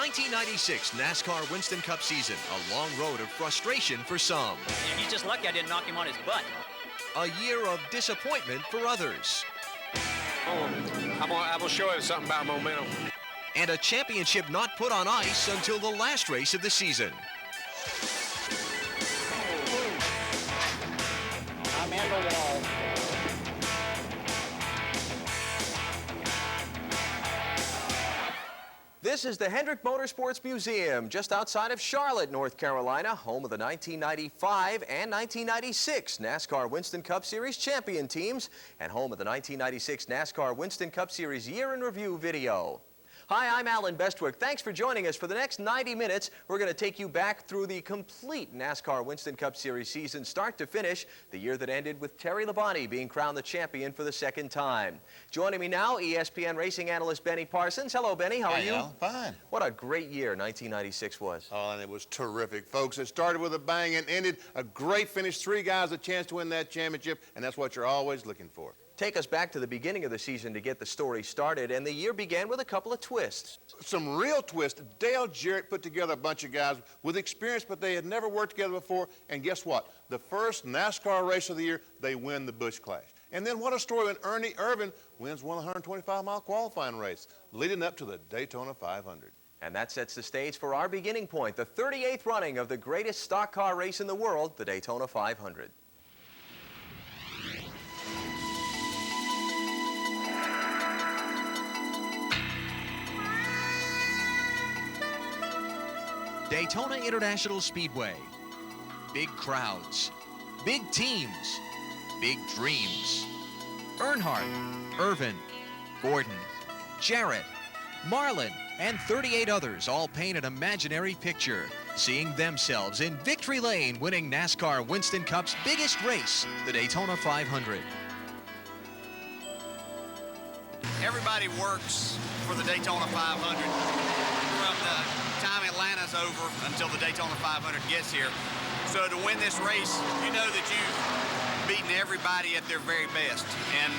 1996 NASCAR Winston Cup season, a long road of frustration for some. And he's just lucky I didn't knock him on his butt. A year of disappointment for others. I'm gonna show you something about momentum. And a championship not put on ice until the last race of the season. I'm in the wall. This is the Hendrick Motorsports Museum, just outside of Charlotte, North Carolina, home of the 1995 and 1996 NASCAR Winston Cup Series champion teams, and home of the 1996 NASCAR Winston Cup Series Year in Review video. Hi, I'm Alan Bestwick. Thanks for joining us. For the next 90 minutes, we're going to take you back through the complete NASCAR Winston Cup Series season, start to finish, the year that ended with Terry Labonte being crowned the champion for the second time. Joining me now, ESPN racing analyst Benny Parsons. Hello, Benny. How are you? Al. Fine. What a great year 1996 was. Oh, and it was terrific, folks. It started with a bang and ended a great finish. 3 guys a chance to win that championship, and that's what you're always looking for. Take us back to the beginning of the season to get the story started, and the year began with a couple of twists. Some real twists. Dale Jarrett put together a bunch of guys with experience, but they had never worked together before, and guess what? The first NASCAR race of the year, they win the Busch Clash. And then what a story when Ernie Irvan wins one 125-mile qualifying race, leading up to the Daytona 500. And that sets the stage for our beginning point, the 38th running of the greatest stock car race in the world, the Daytona 500. Daytona International Speedway. Big crowds, big teams, big dreams. Earnhardt, Irvan, Gordon, Jarrett, Marlin, and 38 others all paint an imaginary picture, seeing themselves in victory lane winning NASCAR Winston Cup's biggest race, the Daytona 500. Everybody works for the Daytona 500 from the time Atlanta's over until the Daytona 500 gets here. So to win this race, you know that you've beaten everybody at their very best, and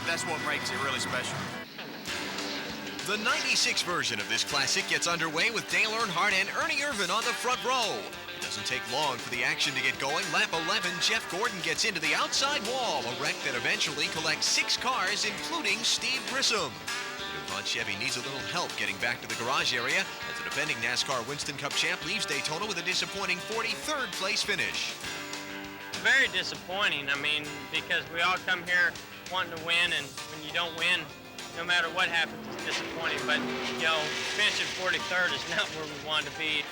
that's what makes it really special. The 96 version of this classic gets underway with Dale Earnhardt and Ernie Irvan on the front row. It doesn't take long for the action to get going. Lap 11, Jeff Gordon gets into the outside wall, a wreck that eventually collects 6 cars, including Steve Grissom. DuPont Chevy needs a little help getting back to the garage area as the defending NASCAR Winston Cup champ leaves Daytona with a disappointing 43rd place finish. Very disappointing, I mean, because we all come here wanting to win, and when you don't win, no matter what happens, it's disappointing. But, you know, finishing 43rd is not where we want to be.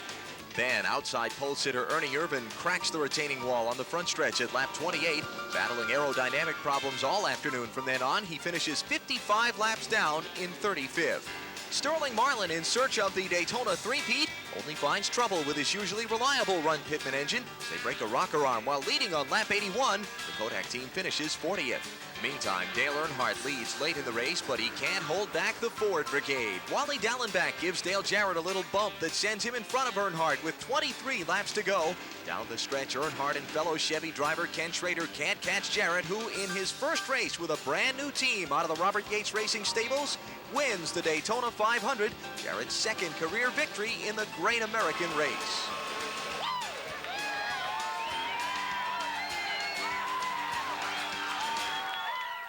Then, outside pole sitter Ernie Irvan cracks the retaining wall on the front stretch at lap 28, battling aerodynamic problems all afternoon. From then on, he finishes 55 laps down in 35th. Sterling Marlin, in search of the Daytona three-peat, only finds trouble with his usually reliable Run Pitman engine as they break a rocker arm while leading on lap 81. The Kodak team finishes 40th. Meantime, Dale Earnhardt leads late in the race, but he can't hold back the Ford Brigade. Wally Dallenbach gives Dale Jarrett a little bump that sends him in front of Earnhardt with 23 laps to go. Down the stretch, Earnhardt and fellow Chevy driver Ken Schrader can't catch Jarrett, who in his first race with a brand new team out of the Robert Yates Racing stables, wins the Daytona 500, Jarrett's second career victory in the Great American Race.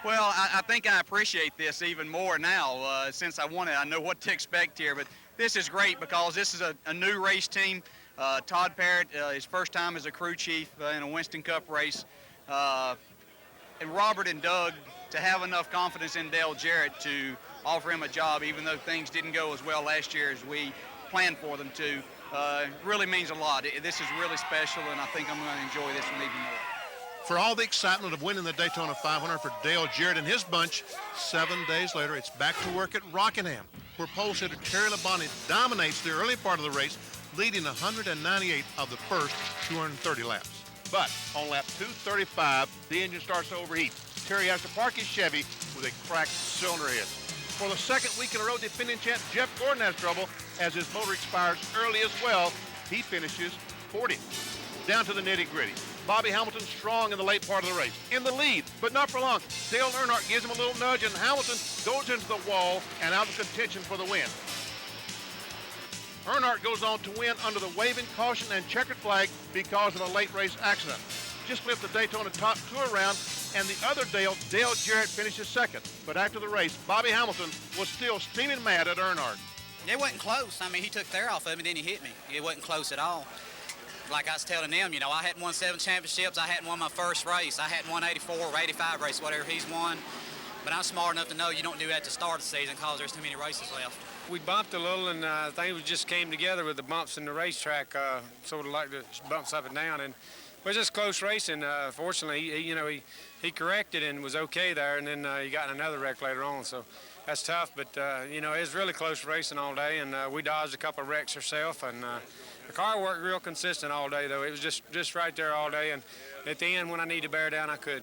Well, I think I appreciate this even more now. Since I won it, I know what to expect here. But this is great because this is a new race team. Todd Parrott, his first time as a crew chief in a Winston Cup race. And Robert and Doug, to have enough confidence in Dale Jarrett to offer him a job, even though things didn't go as well last year as we planned for them to, really means a lot. This is really special, and I think I'm going to enjoy this one even more. For all the excitement of winning the Daytona 500 for Dale Jarrett and his bunch, 7 days later, it's back to work at Rockingham, where pole sitter Terry Labonte dominates the early part of the race, leading 198 of the first 230 laps. But on lap 235, the engine starts to overheat. Terry has to park his Chevy with a cracked cylinder head. For the second week in a row, defending champ Jeff Gordon has trouble as his motor expires early as well. He finishes 40th. Down to the nitty-gritty. Bobby Hamilton strong in the late part of the race. In the lead, but not for long. Dale Earnhardt gives him a little nudge, and Hamilton goes into the wall and out of contention for the win. Earnhardt goes on to win under the waving caution and checkered flag because of a late race accident. Just flipped the Daytona top 2 around, and the other Dale Jarrett, finishes second. But after the race, Bobby Hamilton was still steaming mad at Earnhardt. It wasn't close. I mean, he took their off of me, then he hit me. It wasn't close at all. Like I was telling them, you know, I hadn't won 7 championships. I hadn't won my first race. I hadn't won 84 or 85 race, whatever he's won. But I'm smart enough to know you don't do that at the start of the season because there's too many races left. We bumped a little, and things just came together with the bumps in the racetrack, sort of like the bumps up and down. And it was just close racing. Fortunately, he corrected and was okay there, and then he got in another wreck later on. So that's tough, but it was really close racing all day, and we dodged a couple of wrecks ourselves, and the car worked real consistent all day, though. It was just right there all day, and at the end, when I needed to bear down, I could.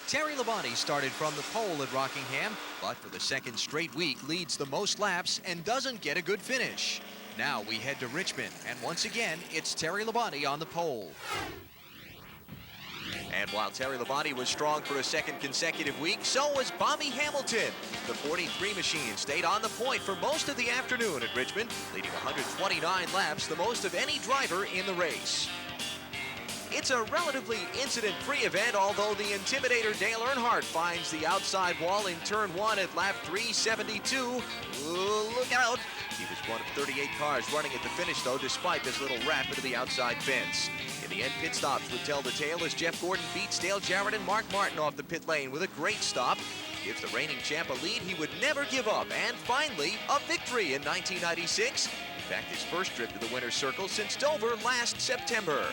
Terry Labonte started from the pole at Rockingham, but for the second straight week leads the most laps and doesn't get a good finish. Now we head to Richmond, and once again, it's Terry Labonte on the pole. And while Terry Labonte was strong for a second consecutive week, so was Bobby Hamilton. The 43 machine stayed on the point for most of the afternoon at Richmond, leading 129 laps, the most of any driver in the race. It's a relatively incident-free event, although the intimidator Dale Earnhardt finds the outside wall in turn 1 at lap 372. Look out! He was one of 38 cars running at the finish, though, despite this little wrap into the outside fence. In the end, pit stops would tell the tale as Jeff Gordon beats Dale Jarrett and Mark Martin off the pit lane with a great stop. Gives the reigning champ a lead he would never give up, and finally, a victory in 1996. In fact, his first trip to the winner's circle since Dover last September.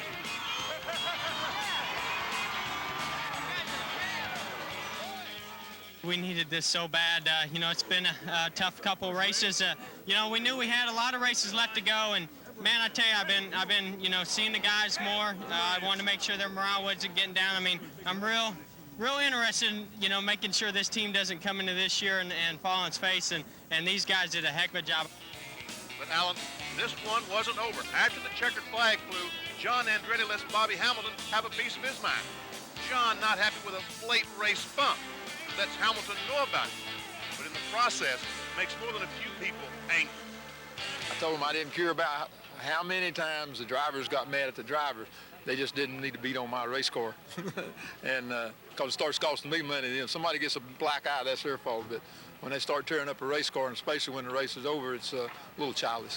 We needed this so bad. It's been a tough couple of races. We knew we had a lot of races left to go, and man, I tell you, I've been, seeing the guys more. I wanted to make sure their morale wasn't getting down. I mean, I'm real interested in, making sure this team doesn't come into this year and fall on its face, and these guys did a heck of a job. But Alan, this one wasn't over. After the checkered flag flew, John Andretti lets Bobby Hamilton have a piece of his mind. John not happy with a late race bump. Lets Hamilton know about it. But in the process, makes more than a few people angry. I told them I didn't care about how many times the drivers got mad at the drivers. They just didn't need to beat on my race car. And because it starts costing me money. If somebody gets a black eye, that's their fault. But when they start tearing up a race car, and especially when the race is over, it's a little childish.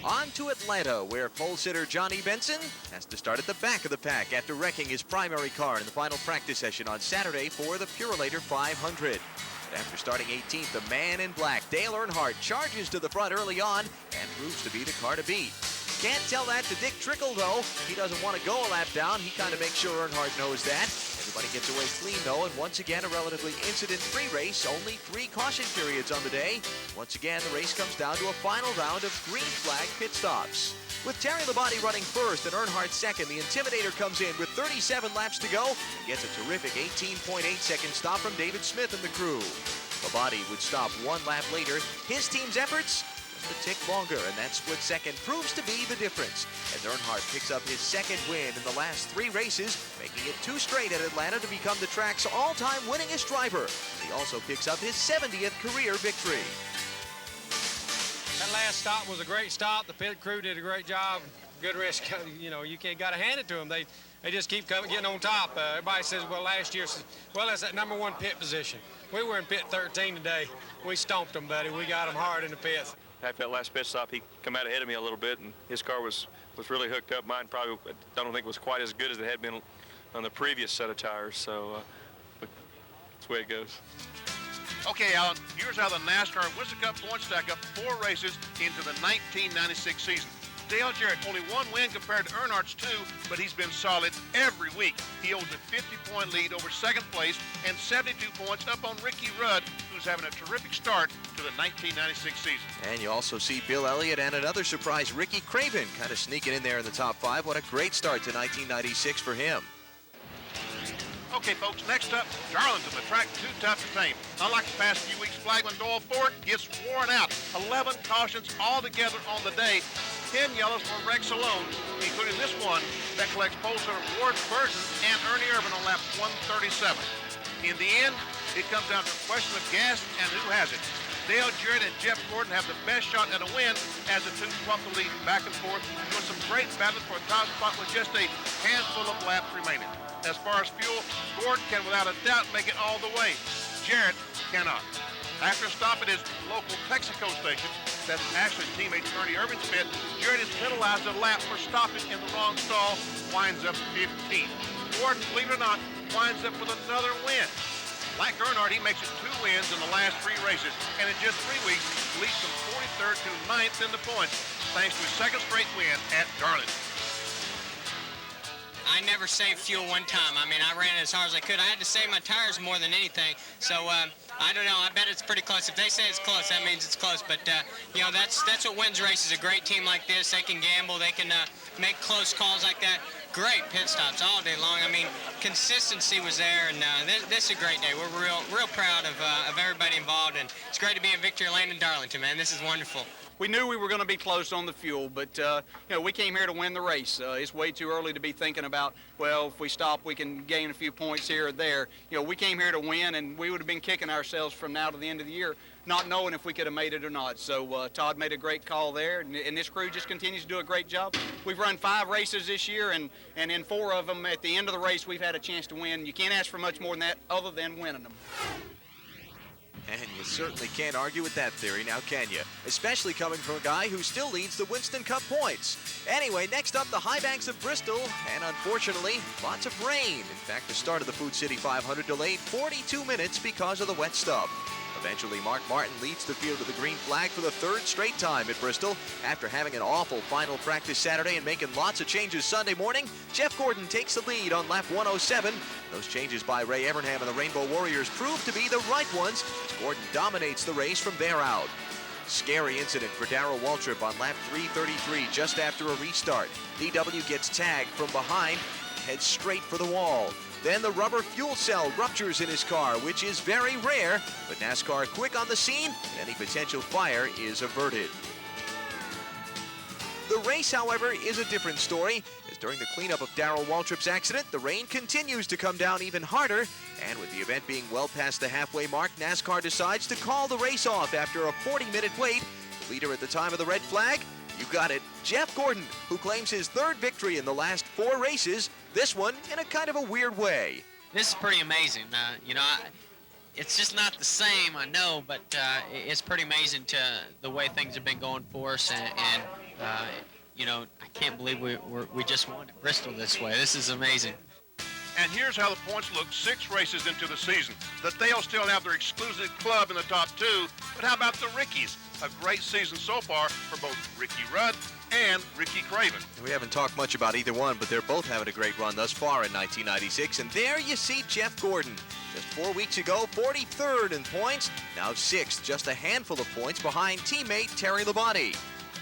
On to Atlanta, where pole sitter Johnny Benson has to start at the back of the pack after wrecking his primary car in the final practice session on Saturday for the Purolator 500. After starting 18th, the man in black, Dale Earnhardt, charges to the front early on and proves to be the car to beat. Can't tell that to Dick Trickle, though. He doesn't want to go a lap down. He kind of makes sure Earnhardt knows that. Everybody gets away clean, though, and once again, a relatively incident-free race. Only 3 caution periods on the day. Once again, the race comes down to a final round of green flag pit stops. With Terry Labonte running first and Earnhardt second, the Intimidator comes in with 37 laps to go and gets a terrific 18.8-second stop from David Smith and the crew. Labonte would stop 1 lap later. His team's efforts a tick longer, and that split second proves to be the difference as Earnhardt picks up his second win in the last 3 races, making it 2 straight at Atlanta to become the track's all-time winningest driver. He also picks up his 70th career victory. That last stop was a great stop. The pit crew did a great job. Good race. You can't gotta hand it to them. They just keep getting on top. Everybody says, well, last year, well, that's that #1 pit position. We were in pit 13 today. We stomped them, buddy. We got them hard in the pits. After that last pit stop, he come out ahead of me a little bit, and his car was really hooked up. Mine probably, I don't think, was quite as good as it had been on the previous set of tires. So, but that's the way it goes. Okay, Alan, here's how the NASCAR Winston Cup points stack up 4 races into the 1996 season. Dale Jarrett only 1 win compared to Earnhardt's 2, but he's been solid every week. He holds a 50-point lead over second place and 72 points up on Ricky Rudd, who's having a terrific start to the 1996 season. And you also see Bill Elliott and another surprise, Ricky Craven, kind of sneaking in there in the top 5. What a great start to 1996 for him. Okay, folks, next up, Darlington, the track too tough to tame. Unlike the past few weeks, Flagman Doyle Ford gets worn out. 11 cautions altogether on the day. 10 yellows for wrecks alone, including this one that collects pole sitter Ward Burton and Ernie Irvin on lap 137. In the end, it comes down to a question of gas and who has it. Dale Jarrett and Jeff Gordon have the best shot at a win as the two swap the lead back and forth. There was some great battles for a top spot with just a handful of laps remaining. As far as fuel, Gordon can without a doubt make it all the way. Jarrett cannot. After a stop at his local Texaco station, that's actually teammate Ernie Irvin's pit, Jarrett is penalized a lap for stopping in the wrong stall, winds up 15th. Gordon, believe it or not, winds up with another win. Like Earnhardt, he makes it 2 wins in the last 3 races, and in just 3 weeks, leads from 43rd to 9th in the points, thanks to his second straight win at Darlington. I never saved fuel one time. I mean, I ran as hard as I could. I had to save my tires more than anything. So I don't know. I bet it's pretty close. If they say it's close, that means it's close. But you know, that's what wins races. A great team like this, they can gamble. They can make close calls like that. Great pit stops all day long. I mean, consistency was there, and this is a great day. We're real proud of everybody involved, and it's great to be in Victory Lane in Darlington, man. This is wonderful. We knew we were going to be close on the fuel, but you know, we came here to win the race. It's way too early to be thinking about, well, if we stop, we can gain a few points here or there. You know, we came here to win, and we would have been kicking ourselves from now to the end of the year, not knowing if we could have made it or not. So Todd made a great call there, and this crew just continues to do a great job. We've run 5 races this year, and in 4 of them, at the end of the race, we've had a chance to win. You can't ask for much more than that other than winning them. And you certainly can't argue with that theory, now can you? Especially coming from a guy who still leads the Winston Cup points. Anyway, next up, the high banks of Bristol, and unfortunately, lots of rain. In fact, the start of the Food City 500 delayed 42 minutes because of the wet stuff. Eventually, Mark Martin leads the field to the green flag for the 3rd straight time at Bristol. After having an awful final practice Saturday and making lots of changes Sunday morning, Jeff Gordon takes the lead on lap 107. Those changes by Ray Evernham and the Rainbow Warriors proved to be the right ones as Gordon dominates the race from there out. Scary incident for Darrell Waltrip on lap 333 just after a restart. DW gets tagged from behind, heads straight for the wall. Then the rubber fuel cell ruptures in his car, which is very rare, but NASCAR quick on the scene, and any potential fire is averted. The race, however, is a different story, as during the cleanup of Darrell Waltrip's accident, the rain continues to come down even harder, and with the event being well past the halfway mark, NASCAR decides to call the race off after a 40-minute wait. The leader at the time of the red flag, you got it, Jeff Gordon, who claims his 3rd victory in the last 4 races, this one in a kind of a weird way. This is pretty amazing. You know, it's just not the same, I know, but it's pretty amazing to the way things have been going for us, and you know, I can't believe we just won at Bristol this way. This is amazing. And here's how the points look 6 races into the season. The Dales still have their exclusive club in the top 2, but how about the Rickies? A great season so far for both Ricky Rudd and Ricky Craven. We haven't talked much about either one, but they're both having a great run thus far in 1996. And there you see Jeff Gordon. Just 4 weeks ago, 43rd in points, now 6th, just a handful of points behind teammate Terry Labonte.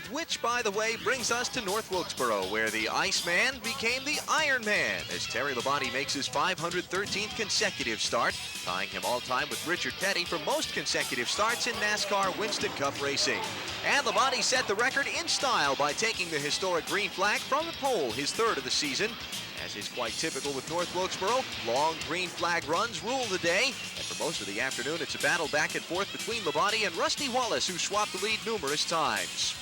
Which, by the way, brings us to North Wilkesboro, where the Iceman became the Iron Man, as Terry Labonte makes his 513th consecutive start, tying him all-time with Richard Petty for most consecutive starts in NASCAR Winston Cup racing. And Labonte set the record in style by taking the historic green flag from the pole, his 3rd of the season. As is quite typical with North Wilkesboro, long green flag runs rule the day, and for most of the afternoon, it's a battle back and forth between Labonte and Rusty Wallace, who swapped the lead numerous times.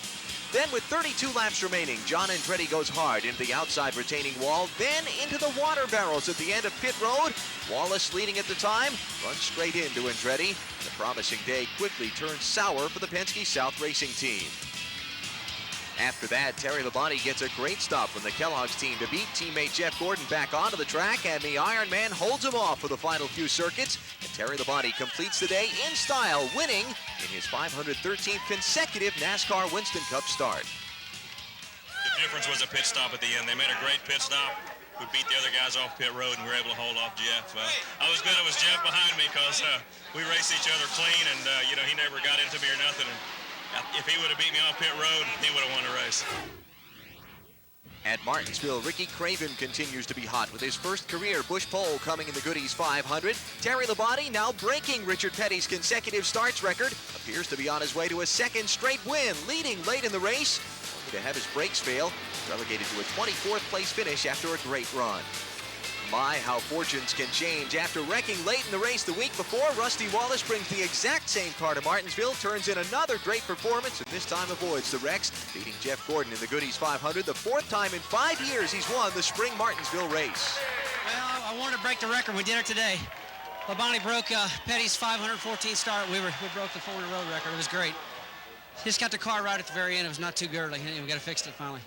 Then with 32 laps remaining, John Andretti goes hard into the outside retaining wall, then into the water barrels at the end of pit road. Wallace, leading at the time, runs straight into Andretti. The promising day quickly turns sour for the Penske South Racing team. After that, Terry Labonte gets a great stop from the Kellogg's team to beat teammate Jeff Gordon back onto the track, and the Iron Man holds him off for the final few circuits, and Terry Labonte completes the day in style, winning in his 513th consecutive NASCAR Winston Cup start. The difference was a pit stop at the end. They made a great pit stop. We beat the other guys off pit road, and we were able to hold off Jeff. I was glad it was Jeff behind me because we raced each other clean, and you know, he never got into me or nothing. And if he would have beat me off pit road, he would have won the race. At Martinsville, Ricky Craven continues to be hot with his first career Busch pole coming in the Goodies 500. Terry Labonte, now breaking Richard Petty's consecutive starts record, appears to be on his way to a 2nd straight win, leading late in the race, only to have his brakes fail, relegated to a 24th place finish after a great run. My, how fortunes can change. After wrecking late in the race the week before, Rusty Wallace brings the exact same car to Martinsville, turns in another great performance, and this time avoids the wrecks, beating Jeff Gordon in the Goodies 500, the 4th time in 5 years he's won the spring Martinsville race. Well, I wanted to break the record. We did it today. Labonte broke Petty's 514 start. We broke the 40 road record. It was great. Just got the car right at the very end. It was not too girly. We got to fix it finally.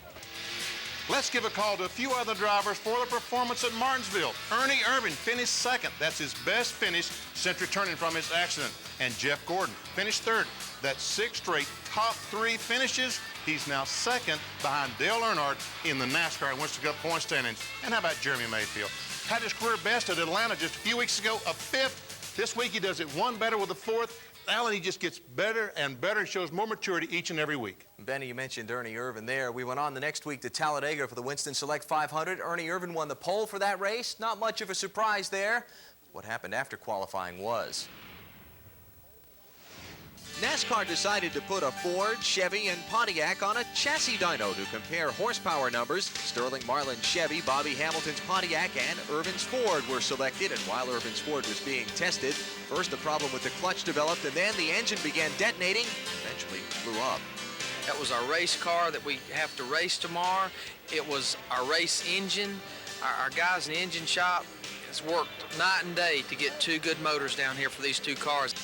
Let's give a call to a few other drivers for the performance at Martinsville. Ernie Irvin finished second. That's his best finish since returning from his accident. And Jeff Gordon finished third. That's 6 straight top 3 finishes. He's now second behind Dale Earnhardt in the NASCAR Winston Cup point standings. And how about Jeremy Mayfield? Had his career best at Atlanta just a few weeks ago, a 5th. This week he does it 1 better with a 4th. Alan, he just gets better and better and shows more maturity each and every week. Benny, you mentioned Ernie Irvin there. We went on the next week to Talladega for the Winston Select 500. Ernie Irvin won the pole for that race. Not much of a surprise there. What happened after qualifying was. NASCAR decided to put a Ford, Chevy, and Pontiac on a chassis dyno to compare horsepower numbers. Sterling Marlin's Chevy, Bobby Hamilton's Pontiac, and Irvin's Ford were selected. And while Irvin's Ford was being tested, first a problem with the clutch developed, and then the engine began detonating, eventually blew up. That was our race car that we have to race tomorrow. It was our race engine. Our guys in the engine shop has worked night and day to get 2 good motors down here for these 2 cars.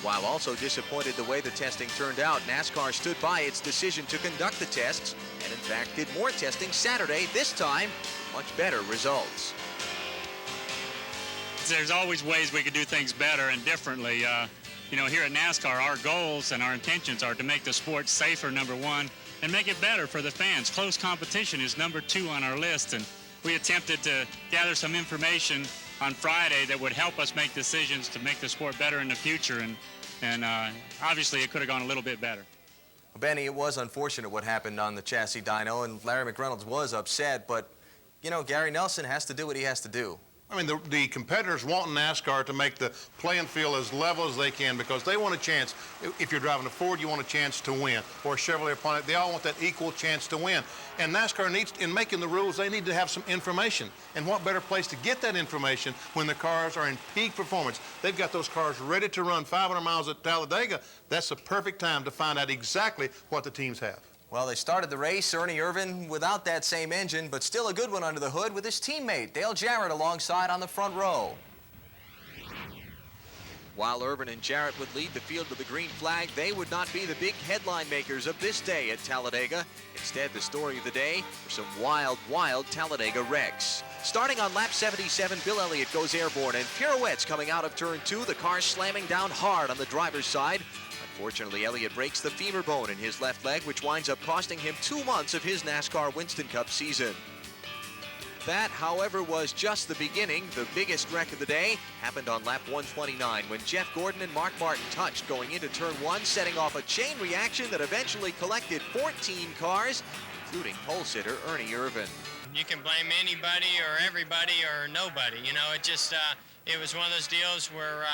While also disappointed the way the testing turned out, NASCAR stood by its decision to conduct the tests and in fact did more testing Saturday, this time much better results. There's always ways we could do things better and differently. You know, here at NASCAR, our goals and our intentions are to make the sport safer, number 1, and make it better for the fans. Close competition is number 2 on our list, and we attempted to gather some information on Friday that would help us make decisions to make the sport better in the future, and obviously it could have gone a little bit better. Benny, it was unfortunate what happened on the chassis dyno, and Larry McReynolds was upset, but, you know, Gary Nelson has to do what he has to do. I mean, the competitors want NASCAR to make the playing field as level as they can because they want a chance. If you're driving a Ford, you want a chance to win. Or a Chevrolet Pontiac, they all want that equal chance to win. And NASCAR needs, in making the rules, they need to have some information. And what better place to get that information when the cars are in peak performance? They've got those cars ready to run 500 miles at Talladega. That's the perfect time to find out exactly what the teams have. Well, they started the race, Ernie Irvin, without that same engine, but still a good one under the hood with his teammate, Dale Jarrett, alongside on the front row. While Irvin and Jarrett would lead the field with the green flag, they would not be the big headline makers of this day at Talladega. Instead, the story of the day were some wild, wild Talladega wrecks. Starting on lap 77, Bill Elliott goes airborne and pirouettes coming out of turn 2, the car slamming down hard on the driver's side. Unfortunately, Elliott breaks the femur bone in his left leg, which winds up costing him 2 months of his NASCAR Winston Cup season. That, however, was just the beginning. The biggest wreck of the day happened on lap 129 when Jeff Gordon and Mark Martin touched going into turn 1, setting off a chain reaction that eventually collected 14 cars, including pole sitter Ernie Irvin. You can blame anybody or everybody or nobody. You know, it just it was one of those deals where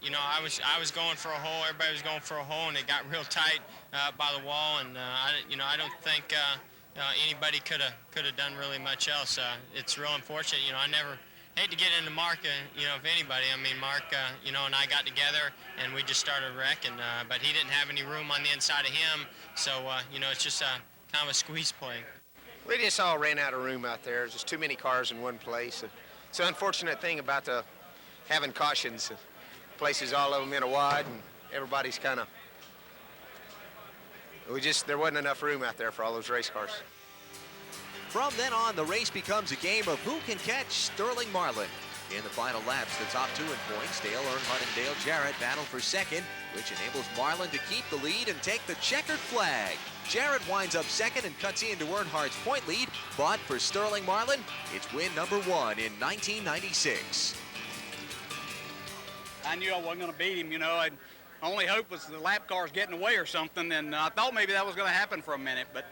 you know, I was going for a hole, everybody was going for a hole, and it got real tight by the wall, and I don't think anybody could have done really much else. It's real unfortunate. You know, I never hate to get into Mark. You know, if anybody, I mean, Mark, you know, and I got together and we just started wrecking, but he didn't have any room on the inside of him, so you know, it's just kind of a squeeze play. We just all ran out of room out there. There's just too many cars in one place. It's an unfortunate thing about having cautions. Places, all of them in a wide, and everybody's kind of, there wasn't enough room out there for all those race cars. From then on, the race becomes a game of who can catch Sterling Marlin. In the final laps, the top 2 in points, Dale Earnhardt and Dale Jarrett battle for second, which enables Marlin to keep the lead and take the checkered flag. Jarrett winds up second and cuts into Earnhardt's point lead, but for Sterling Marlin, it's win number 1 in 1996. I knew I wasn't going to beat him, you know. My only hope was the lap cars getting away or something, and I thought maybe that was going to happen for a minute. But,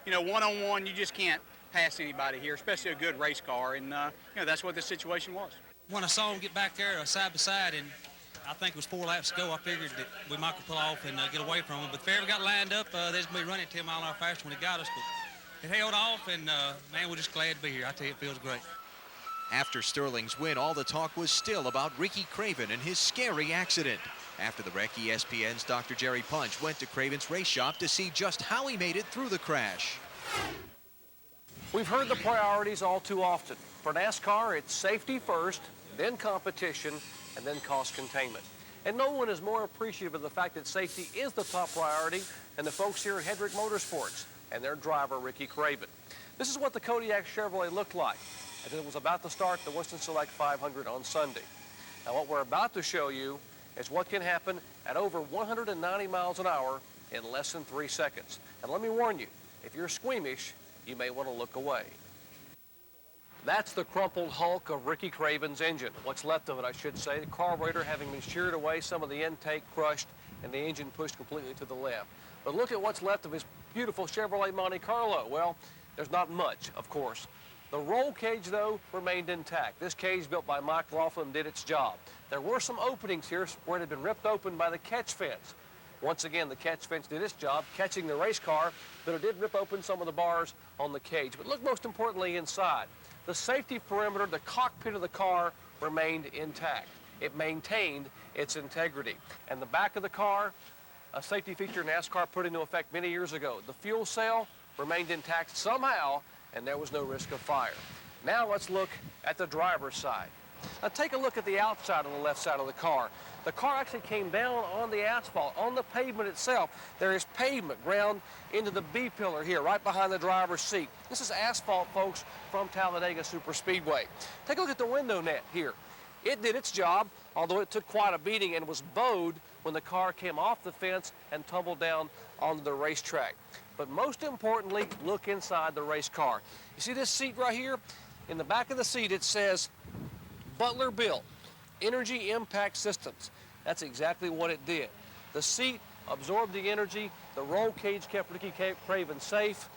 you know, one-on-one, you just can't pass anybody here, especially a good race car, and, you know, that's what the situation was. When I saw him get back there side by side, and I think it was 4 laps to go, I figured that we might pull off and get away from him. But if they ever got lined up, they'd be running 10 miles an hour faster when he got us. But it held off, and, man, we're just glad to be here. I tell you, it feels great. After Sterling's win, all the talk was still about Ricky Craven and his scary accident. After the wreck, ESPN's Dr. Jerry Punch went to Craven's race shop to see just how he made it through the crash. We've heard the priorities all too often. For NASCAR, it's safety first, then competition, and then cost containment. And no one is more appreciative of the fact that safety is the top priority than the folks here at Hedrick Motorsports and their driver, Ricky Craven. This is what the Kodiak Chevrolet looked like as it was about to start the Winston Select 500 on Sunday. Now, what we're about to show you is what can happen at over 190 miles an hour in less than 3 seconds. And let me warn you, if you're squeamish, you may want to look away. That's the crumpled hulk of Ricky Craven's engine. What's left of it, I should say. The carburetor having been sheared away, some of the intake crushed, and the engine pushed completely to the left. But look at what's left of his beautiful Chevrolet Monte Carlo. Well, there's not much, of course. The roll cage, though, remained intact. This cage built by Mike Laughlin did its job. There were some openings here where it had been ripped open by the catch fence. Once again, the catch fence did its job, catching the race car, but it did rip open some of the bars on the cage. But look most importantly inside. The safety perimeter, the cockpit of the car remained intact. It maintained its integrity. And the back of the car, a safety feature NASCAR put into effect many years ago. The fuel cell remained intact somehow, and there was no risk of fire. Now let's look at the driver's side. Now take a look at the outside on the left side of the car. The car actually came down on the asphalt, on the pavement itself. There is pavement ground into the B-pillar here, right behind the driver's seat. This is asphalt, folks, from Talladega Superspeedway. Take a look at the window net here. It did its job, although it took quite a beating and was bowed when the car came off the fence and tumbled down onto the racetrack. But most importantly, look inside the race car. You see this seat right here? In the back of the seat, it says Butler Built Energy Impact Systems. That's exactly what it did. The seat absorbed the energy, the roll cage kept Ricky Craven safe,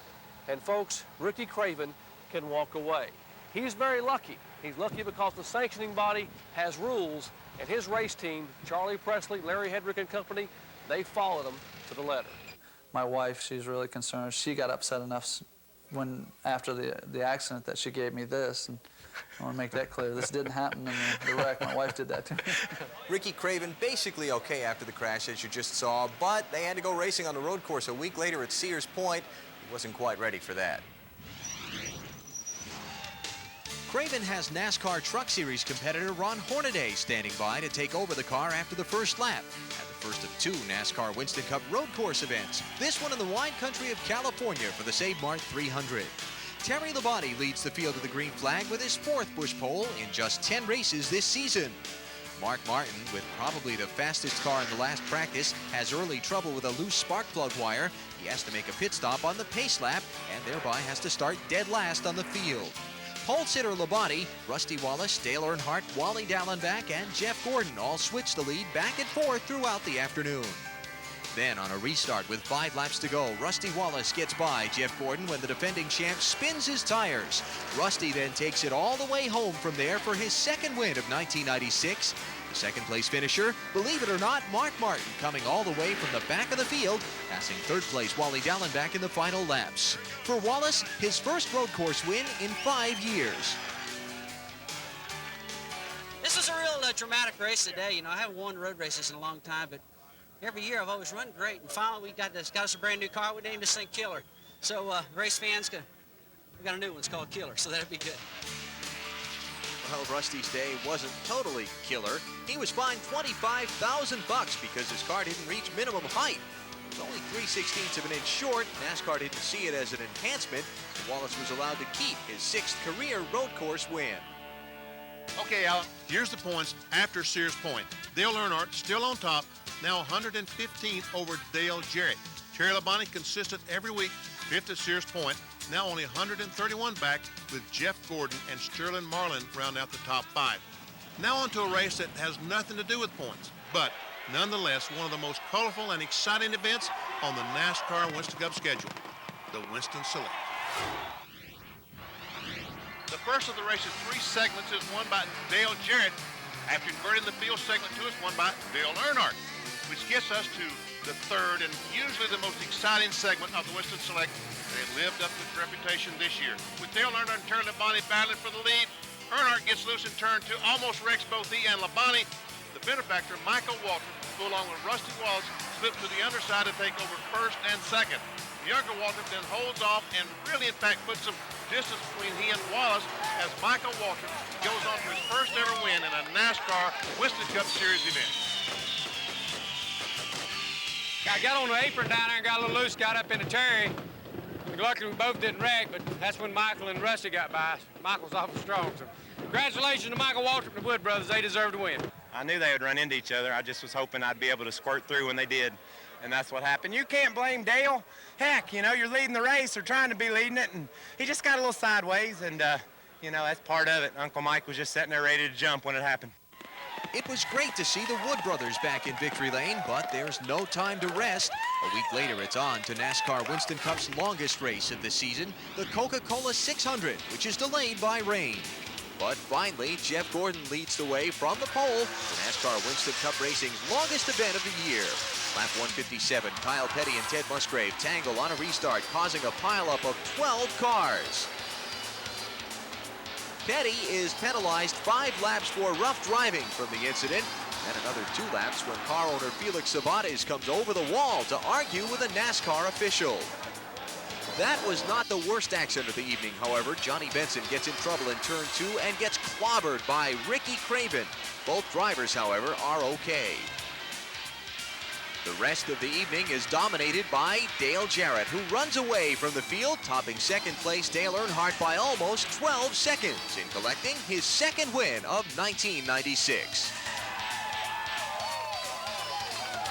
and folks, Ricky Craven can walk away. He's very lucky. He's lucky because the sanctioning body has rules, and his race team, Charlie Presley, Larry Hedrick and company, they followed him to the letter. My wife, she's really concerned. She got upset enough after the accident that she gave me this. And I want to make that clear. This didn't happen in the wreck. My wife did that to me. Ricky Craven basically okay after the crash, as you just saw, but they had to go racing on the road course a week later at Sears Point. He wasn't quite ready for that. Craven has NASCAR Truck Series competitor Ron Hornaday standing by to take over the car after the first lap. At the first of 2 NASCAR Winston Cup road course events, this one in the wine country of California for the Save Mart 300. Terry Labonte leads the field of the green flag with his 4th Busch pole in just 10 races this season. Mark Martin, with probably the fastest car in the last practice, has early trouble with a loose spark plug wire. He has to make a pit stop on the pace lap and thereby has to start dead last on the field. Pole sitter Labonte, Rusty Wallace, Dale Earnhardt, Wally Dallenbach, and Jeff Gordon all switch the lead back and forth throughout the afternoon. Then, on a restart with 5 laps to go, Rusty Wallace gets by Jeff Gordon when the defending champ spins his tires. Rusty then takes it all the way home from there for his 2nd win of 1996. The 2nd place finisher, believe it or not, Mark Martin, coming all the way from the back of the field, passing 3rd place Wally Dallenbach in the final laps. For Wallace, his first road course win in 5 years. This is a real dramatic race today. You know, I haven't won road races in a long time, but every year I've always run great, and finally we got us a brand new car. We named this thing Killer. So race fans, we got a new one. It's called Killer, so that'd be good. Well, Rusty's day wasn't totally killer. He was fined $25,000 because his car didn't reach minimum height. It was only 3/16 of an inch short. NASCAR didn't see it as an enhancement. Wallace was allowed to keep his 6th career road course win. Okay, Alan, here's the points after Sears Point. Dale Earnhardt still on top, now 115th over Dale Jarrett. Terry Labonte consistent every week, 5th at Sears Point, now only 131 back with Jeff Gordon and Sterling Marlin round out the top 5. Now on to a race that has nothing to do with points, but nonetheless one of the most colorful and exciting events on the NASCAR Winston Cup schedule, the Winston Select. The first of the race's 3 segments is won by Dale Jarrett after converting the field segment to is won by Dale Earnhardt, which gets us to the 3rd and usually the most exciting segment of the Winston Select, and it lived up to its reputation this year. With Dale Earnhardt and Terry Labonte battling for the lead, Earnhardt gets loose in turn 2, almost wrecks both he and Labonte. The benefactor, Michael Waltrip, who along with Rusty Wallace, slips to the underside to take over first and second. The younger Waltrip then holds off and really, in fact, puts some distance between he and Wallace as Michael Waltrip goes on to his first ever win in a NASCAR Winston Cup Series event. I got on the apron down there and got a little loose, got up in the Terry. Luckily, we both didn't wreck, but that's when Michael and Rusty got by. Michael's awful strong, so congratulations to Michael Waltrip and the Wood brothers. They deserve to win. I knew they would run into each other. I just was hoping I'd be able to squirt through when they did, and that's what happened. You can't blame Dale. Heck, you know, you're leading the race or trying to be leading it, and he just got a little sideways, and, you know, that's part of it. Uncle Mike was just sitting there ready to jump when it happened. It was great to see the Wood brothers back in victory lane, but there's no time to rest. A week later, it's on to NASCAR Winston Cup's longest race of the season, the Coca-Cola 600, which is delayed by rain. But finally, Jeff Gordon leads the way from the pole to NASCAR Winston Cup Racing's longest event of the year. Lap 157, Kyle Petty and Ted Musgrave tangle on a restart, causing a pileup of 12 cars. Petty is penalized 5 laps for rough driving from the incident, and another 2 laps when car owner Felix Sabates comes over the wall to argue with a NASCAR official. That was not the worst accident of the evening, however. Johnny Benson gets in trouble in turn 2 and gets clobbered by Ricky Craven. Both drivers, however, are okay. The rest of the evening is dominated by Dale Jarrett, who runs away from the field, topping second place Dale Earnhardt by almost 12 seconds in collecting his second win of 1996.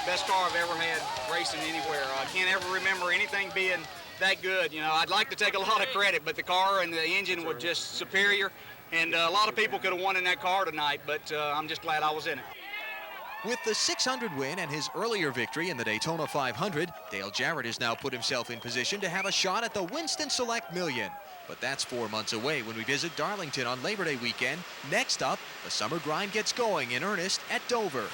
Best car I've ever had racing anywhere. I can't ever remember anything being that good. You know, I'd like to take a lot of credit, but the car and the engine were just superior, and a lot of people could have won in that car tonight, but I'm just glad I was in it. With the 600 win and his earlier victory in the Daytona 500, Dale Jarrett has now put himself in position to have a shot at the Winston Select Million. But that's 4 months away when we visit Darlington on Labor Day weekend. Next up, the summer grind gets going in earnest at Dover.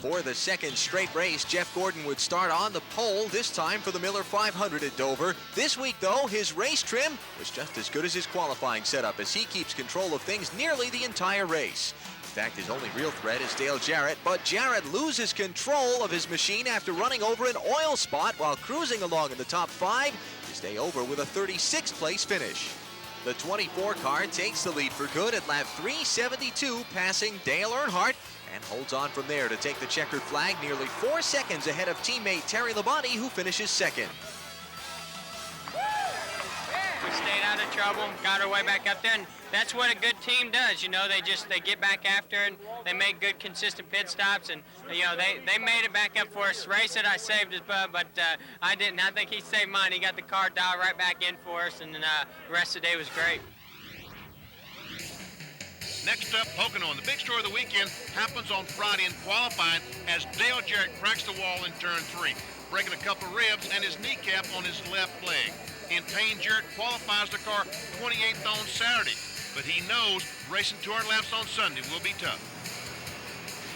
For the second straight race, Jeff Gordon would start on the pole, this time for the Miller 500 at Dover. This week, though, his race trim was just as good as his qualifying setup as he keeps control of things nearly the entire race. In fact, his only real threat is Dale Jarrett, but Jarrett loses control of his machine after running over an oil spot while cruising along in the top 5 to stay over with a 36th place finish. The 24 car takes the lead for good at lap 372, passing Dale Earnhardt, and holds on from there to take the checkered flag nearly 4 seconds ahead of teammate Terry Labonte, who finishes second. We stayed out of trouble, got our way back up there, and that's what a good team does. You know, they get back after and they make good, consistent pit stops, and you know they made it back up for us. Race it, I saved his butt, but I didn't. I think he saved mine. He got the car dialed right back in for us, and then the rest of the day was great. Next up, Pocono, and the big story of the weekend happens on Friday in qualifying as Dale Jarrett cracks the wall in turn 3, breaking a couple of ribs and his kneecap on his left leg. In pain, Jarrett qualifies the car 28th on Saturday, but he knows racing 200 laps on Sunday will be tough.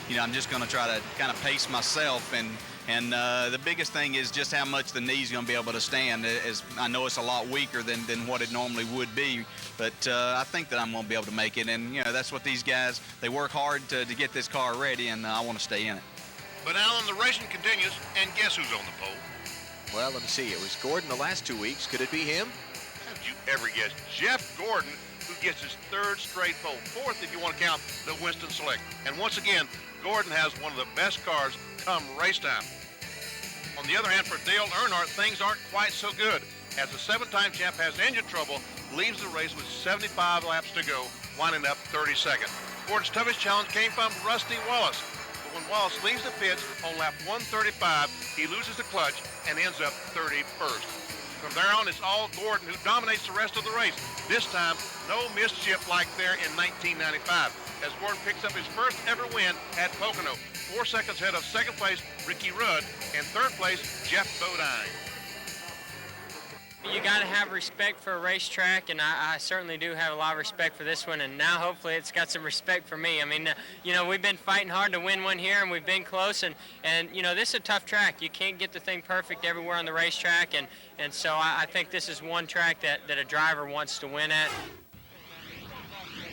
You know, I'm just going to try to kind of pace myself, and the biggest thing is just how much the knee's going to be able to stand. As I know it's a lot weaker than what it normally would be, but I think that I'm going to be able to make it, and you know that's what these guys, they work hard to get this car ready, and I want to stay in it. But Alan, the racing continues, and guess who's on the pole? Well, let me see. It was Gordon the last 2 weeks. Could it be him? How'd you ever guess? Jeff Gordon, who gets his 3rd straight pole, 4th if you want to count the Winston Select. And once again, Gordon has one of the best cars come race time. On the other hand, for Dale Earnhardt, things aren't quite so good, as the 7-time champ has engine trouble, leaves the race with 75 laps to go, winding up 32nd. Gordon's toughest challenge came from Rusty Wallace. But when Wallace leaves the pits on lap 135, he loses the clutch and ends up 31st. From there on, it's all Gordon who dominates the rest of the race. This time, no mischief like there in 1995, as Gordon picks up his first ever win at Pocono, 4 seconds ahead of second place Ricky Rudd and third place Jeff Bodine. You got to have respect for a racetrack, and I certainly do have a lot of respect for this one, and now hopefully it's got some respect for me. I mean, you know, we've been fighting hard to win one here, and we've been close, and you know, this is a tough track. You can't get the thing perfect everywhere on the racetrack, and so I think this is one track that a driver wants to win at.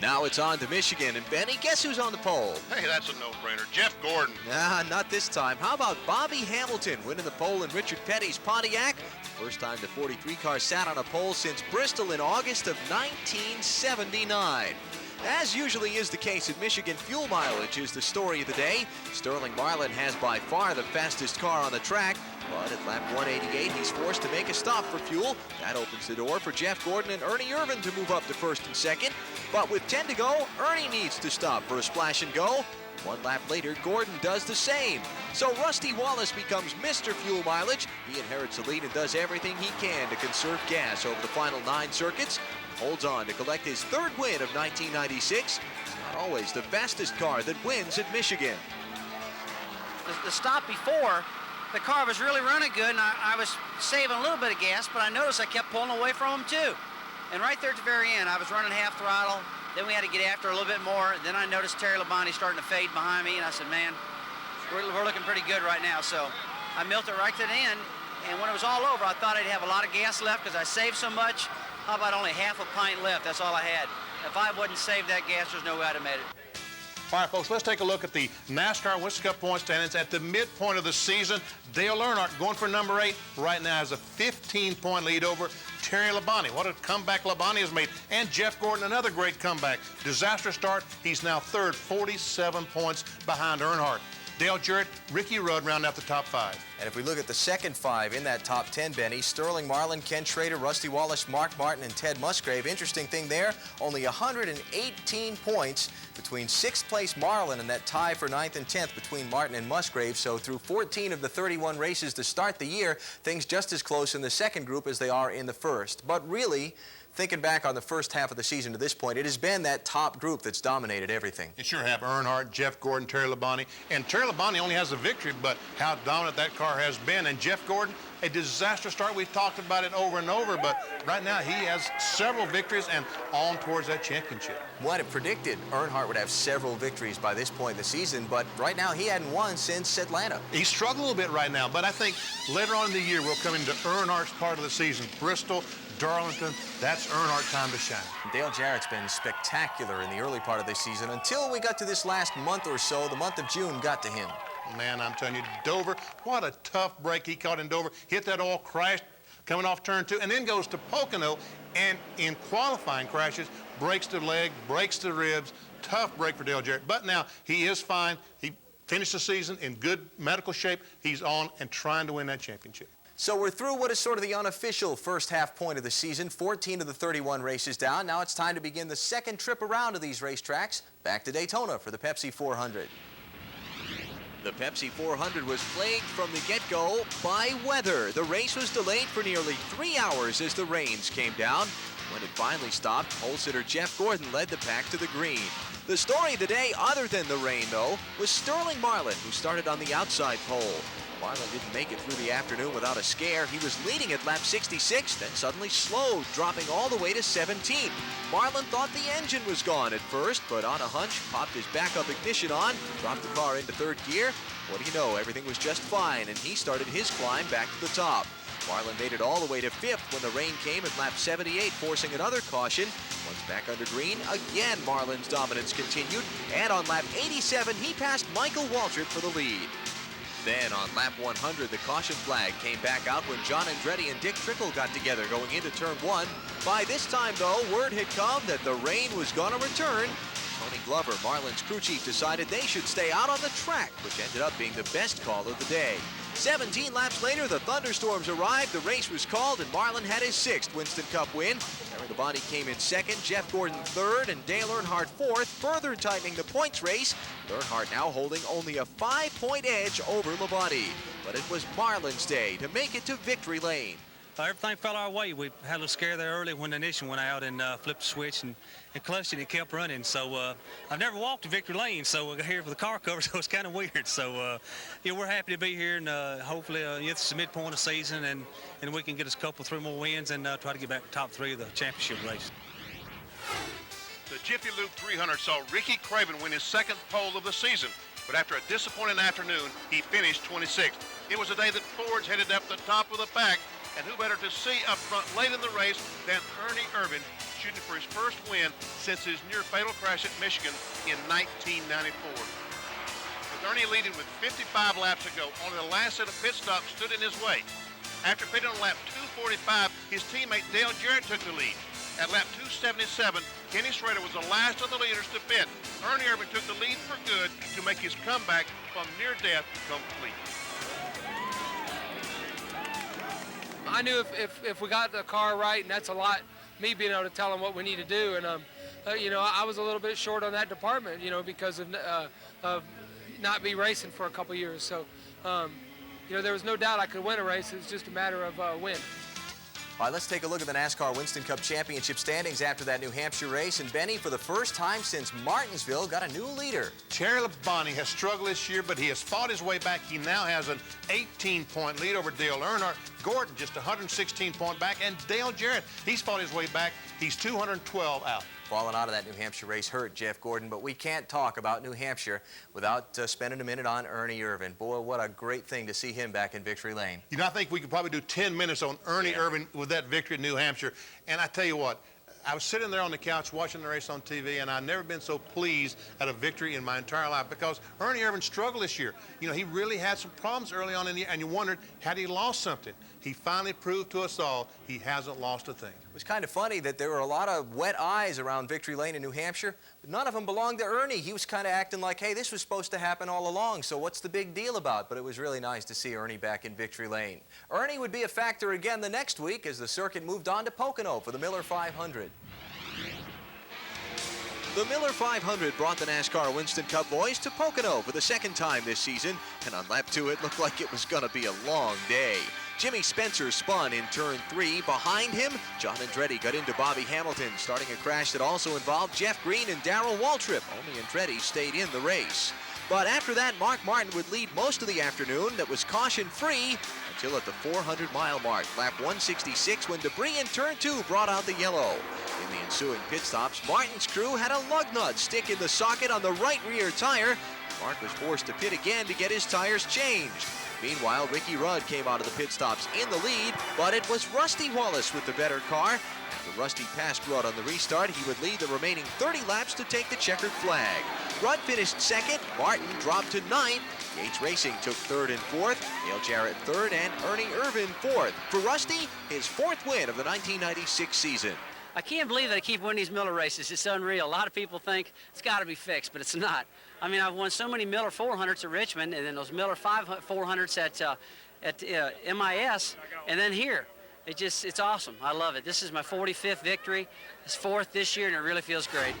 Now it's on to Michigan, and Benny, guess who's on the pole? Hey, that's a no-brainer. Jeff Gordon. Nah, not this time. How about Bobby Hamilton winning the pole in Richard Petty's Pontiac? First time the 43 car sat on a pole since Bristol in August of 1979. As usually is the case at Michigan, fuel mileage is the story of the day. Sterling Marlin has by far the fastest car on the track, but at lap 188, he's forced to make a stop for fuel. That opens the door for Jeff Gordon and Ernie Irvin to move up to first and second. But with 10 to go, Ernie needs to stop for a splash and go. One lap later, Gordon does the same. So Rusty Wallace becomes Mr. Fuel Mileage. He inherits the lead and does everything he can to conserve gas over the final 9 circuits. Holds on to collect his 3rd win of 1996. It's not always the fastest car that wins at Michigan. The stop before, the car was really running good, and I was saving a little bit of gas, but I noticed I kept pulling away from him too. And right there at the very end, I was running half throttle. Then we had to get after a little bit more. Then I noticed Terry Labonte starting to fade behind me, and I said, man, we're looking pretty good right now. So I milled it right to the end, and when it was all over, I thought I'd have a lot of gas left because I saved so much. How about only half a pint left? That's all I had. If I wouldn't save that gas, there's no way I'd have made it. All right, folks, let's take a look at the NASCAR Winston Cup point standings at the midpoint of the season. Dale Earnhardt going for number 8 right now has a 15-point lead over Terry Labonte. What a comeback Labonte has made. And Jeff Gordon, another great comeback. Disastrous start. He's now 3rd, 47 points behind Earnhardt. Dale Jarrett, Ricky Rudd round out the top 5. And if we look at the second 5 in that top 10, Benny, Sterling Marlin, Ken Schrader, Rusty Wallace, Mark Martin, and Ted Musgrave. Interesting thing there, only 118 points between 6th place Marlin and that tie for 9th and 10th between Martin and Musgrave. So through 14 of the 31 races to start the year, things just as close in the second group as they are in the first. But really, thinking back on the first half of the season to this point, it has been that top group that's dominated everything. You sure have. Earnhardt, Jeff Gordon, Terry Labonte. And Terry Labonte only has a victory, but how dominant that car has been. And Jeff Gordon, a disaster start. We've talked about it over and over, but right now he has several victories and on towards that championship. What it predicted, Earnhardt would have several victories by this point in the season, but right now he hadn't won since Atlanta. He's struggling a little bit right now, but I think later on in the year we'll come into Earnhardt's part of the season. Bristol, Darlington, that's Earnhardt time to shine. Dale Jarrett's been spectacular in the early part of this season until we got to this last month or so. The month of June got to him. Man, I'm telling you, Dover, what a tough break he caught in Dover. Hit that all, crashed, coming off turn 2, and then goes to Pocono, and in qualifying crashes, breaks the leg, breaks the ribs. Tough break for Dale Jarrett. But now he is fine. He finished the season in good medical shape. He's on and trying to win that championship. So we're through what is sort of the unofficial first half point of the season. 14 of the 31 races down. Now it's time to begin the second trip around to these racetracks. Back to Daytona for the Pepsi 400. The Pepsi 400 was plagued from the get-go by weather. The race was delayed for nearly 3 hours as the rains came down. When it finally stopped, pole sitter Jeff Gordon led the pack to the green. The story of the day, other than the rain, though, was Sterling Marlin, who started on the outside pole. Marlin didn't make it through the afternoon without a scare. He was leading at lap 66, then suddenly slowed, dropping all the way to 17th. Marlin thought the engine was gone at first, but on a hunch, popped his backup ignition on, dropped the car into 3rd gear. What do you know, everything was just fine, and he started his climb back to the top. Marlin made it all the way to 5th when the rain came at lap 78, forcing another caution. Once back under green, again Marlin's dominance continued, and on lap 87, he passed Michael Waltrip for the lead. Then on lap 100, the caution flag came back out when John Andretti and Dick Trickle got together going into turn 1. By this time, though, word had come that the rain was going to return. Tony Glover, Marlin's crew chief, decided they should stay out on the track, which ended up being the best call of the day. 17 laps later, the thunderstorms arrived, the race was called, and Marlin had his 6th Winston Cup win. Terry Labonte came in 2nd, Jeff Gordon 3rd, and Dale Earnhardt 4th, further tightening the points race. Earnhardt now holding only a 5-point edge over Labonte. But it was Marlin's day to make it to victory lane. Everything fell our way. We had a little scare there early when the ignition went out and flipped the switch and clutched it and it kept running. So I've never walked to victory lane, so we got here with the car cover, so it's kind of weird. So yeah, we're happy to be here, and hopefully it's the midpoint of the season, and we can get us a couple, 3 more wins and try to get back to top 3 of the championship race. The Jiffy Lube 300 saw Ricky Craven win his 2nd pole of the season, but after a disappointing afternoon, he finished 26th. It was a day that Fords headed up the top of the pack, and who better to see up front late in the race than Ernie Irvin, shooting for his first win since his near-fatal crash at Michigan in 1994. With Ernie leading with 55 laps to go, only the last set of pit stops stood in his way. After pitting on lap 245, his teammate Dale Jarrett took the lead. At lap 277, Kenny Schrader was the last of the leaders to pit. Ernie Irvan took the lead for good to make his comeback from near death complete. I knew if we got the car right, and that's a lot, me being able to tell them what we need to do, and you know, I was a little bit short on that department, you know, because of not be racing for a couple years. So, you know, there was no doubt I could win a race. It was just a matter of win. All right, let's take a look at the NASCAR Winston Cup Championship standings after that New Hampshire race. And Benny, for the first time since Martinsville, got a new leader. Terry Labonte has struggled this year, but he has fought his way back. He now has an 18-point lead over Dale Earnhardt. Gordon just 116-point back, and Dale Jarrett, he's fought his way back. He's 212 out. Falling out of that New Hampshire race hurt Jeff Gordon, but we can't talk about New Hampshire without spending a minute on Ernie Irvan. Boy, what a great thing to see him back in victory lane. You know, I think we could probably do 10 minutes on Ernie Irvan with that victory in New Hampshire. And I tell you what, I was sitting there on the couch watching the race on TV, and I've never been so pleased at a victory in my entire life because Ernie Irvan struggled this year. You know, he really had some problems early on in the year, and you wondered, had he lost something? He finally proved to us all he hasn't lost a thing. It was kind of funny that there were a lot of wet eyes around victory lane in New Hampshire, but none of them belonged to Ernie. He was kind of acting like, hey, this was supposed to happen all along, so what's the big deal about? But it was really nice to see Ernie back in victory lane. Ernie would be a factor again the next week as the circuit moved on to Pocono for the Miller 500. The Miller 500 brought the NASCAR Winston Cup boys to Pocono for the second time this season, and on lap 2 it looked like it was going to be a long day. Jimmy Spencer spun in turn 3. Behind him, John Andretti got into Bobby Hamilton, starting a crash that also involved Jeff Green and Darrell Waltrip. Only Andretti stayed in the race. But after that, Mark Martin would lead most of the afternoon that was caution-free until at the 400-mile mark, lap 166, when debris in turn 2 brought out the yellow. In the ensuing pit stops, Martin's crew had a lug nut stick in the socket on the right rear tire. Mark was forced to pit again to get his tires changed. Meanwhile, Ricky Rudd came out of the pit stops in the lead, but it was Rusty Wallace with the better car. After Rusty passed Rudd on the restart, he would lead the remaining 30 laps to take the checkered flag. Rudd finished second, Martin dropped to 9th, Yates Racing took 3rd and 4th, Dale Jarrett 3rd, and Ernie Irvan 4th. For Rusty, his 4th win of the 1996 season. I can't believe they keep winning these Miller races. It's unreal. A lot of people think it's got to be fixed, but it's not. I mean, I've won so many Miller 400s at Richmond, and then those Miller 400s at MIS, and then here. It's awesome. I love it. This is my 45th victory. It's 4th this year, and it really feels great.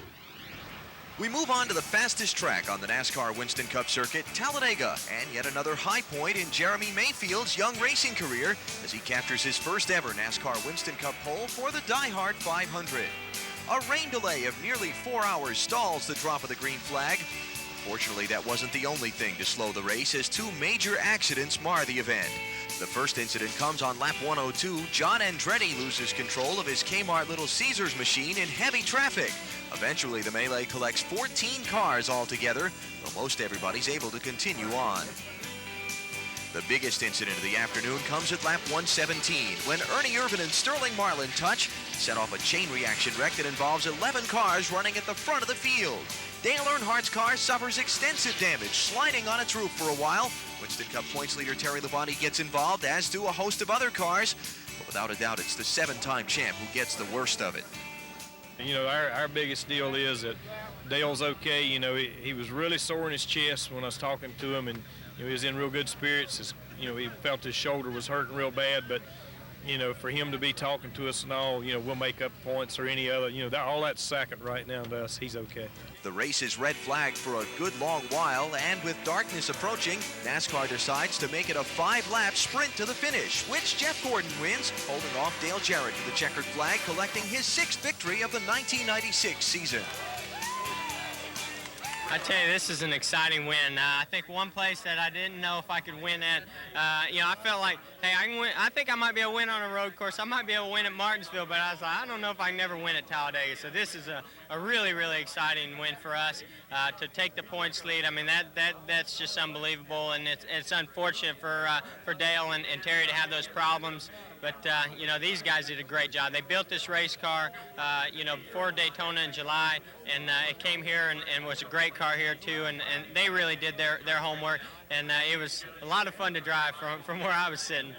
We move on to the fastest track on the NASCAR Winston Cup circuit, Talladega, and yet another high point in Jeremy Mayfield's young racing career as he captures his first ever NASCAR Winston Cup pole for the Die-Hard 500. A rain delay of nearly 4 hours stalls the drop of the green flag. Fortunately, that wasn't the only thing to slow the race, as 2 major accidents mar the event. The first incident comes on lap 102. John Andretti loses control of his Kmart Little Caesars machine in heavy traffic. Eventually, the melee collects 14 cars altogether, though most everybody's able to continue on. The biggest incident of the afternoon comes at lap 117, when Ernie Irvan and Sterling Marlin touch, set off a chain reaction wreck that involves 11 cars running at the front of the field. Dale Earnhardt's car suffers extensive damage, sliding on its roof for a while. Winston Cup points leader Terry Labonte gets involved, as do a host of other cars. But without a doubt, it's the 7-time champ who gets the worst of it. You know, our biggest deal is that Dale's okay. You know, he was really sore in his chest when I was talking to him, and you know, he was in real good spirits. You know, he felt his shoulder was hurting real bad, but you know, for him to be talking to us and all, you know, we'll make up points or any other, you know, all that's second right now to us. He's okay. The race is red flagged for a good long while, and with darkness approaching, NASCAR decides to make it a 5-lap sprint to the finish, which Jeff Gordon wins, holding off Dale Jarrett to the checkered flag, collecting his 6th victory of the 1996 season. I tell you, this is an exciting win. I think one place that I didn't know if I could win at, you know, I felt like, hey, I can win. I think I might be able to win on a road course. I might be able to win at Martinsville, but I was like, I don't know if I can never win at Talladega. So this is a really, really exciting win for us to take the points lead. I mean, that's just unbelievable, and it's unfortunate for Dale and Terry to have those problems. But, you know, these guys did a great job. They built this race car, you know, before Daytona in July, and it came here and was a great car here, too, and they really did their homework, and it was a lot of fun to drive from where I was sitting.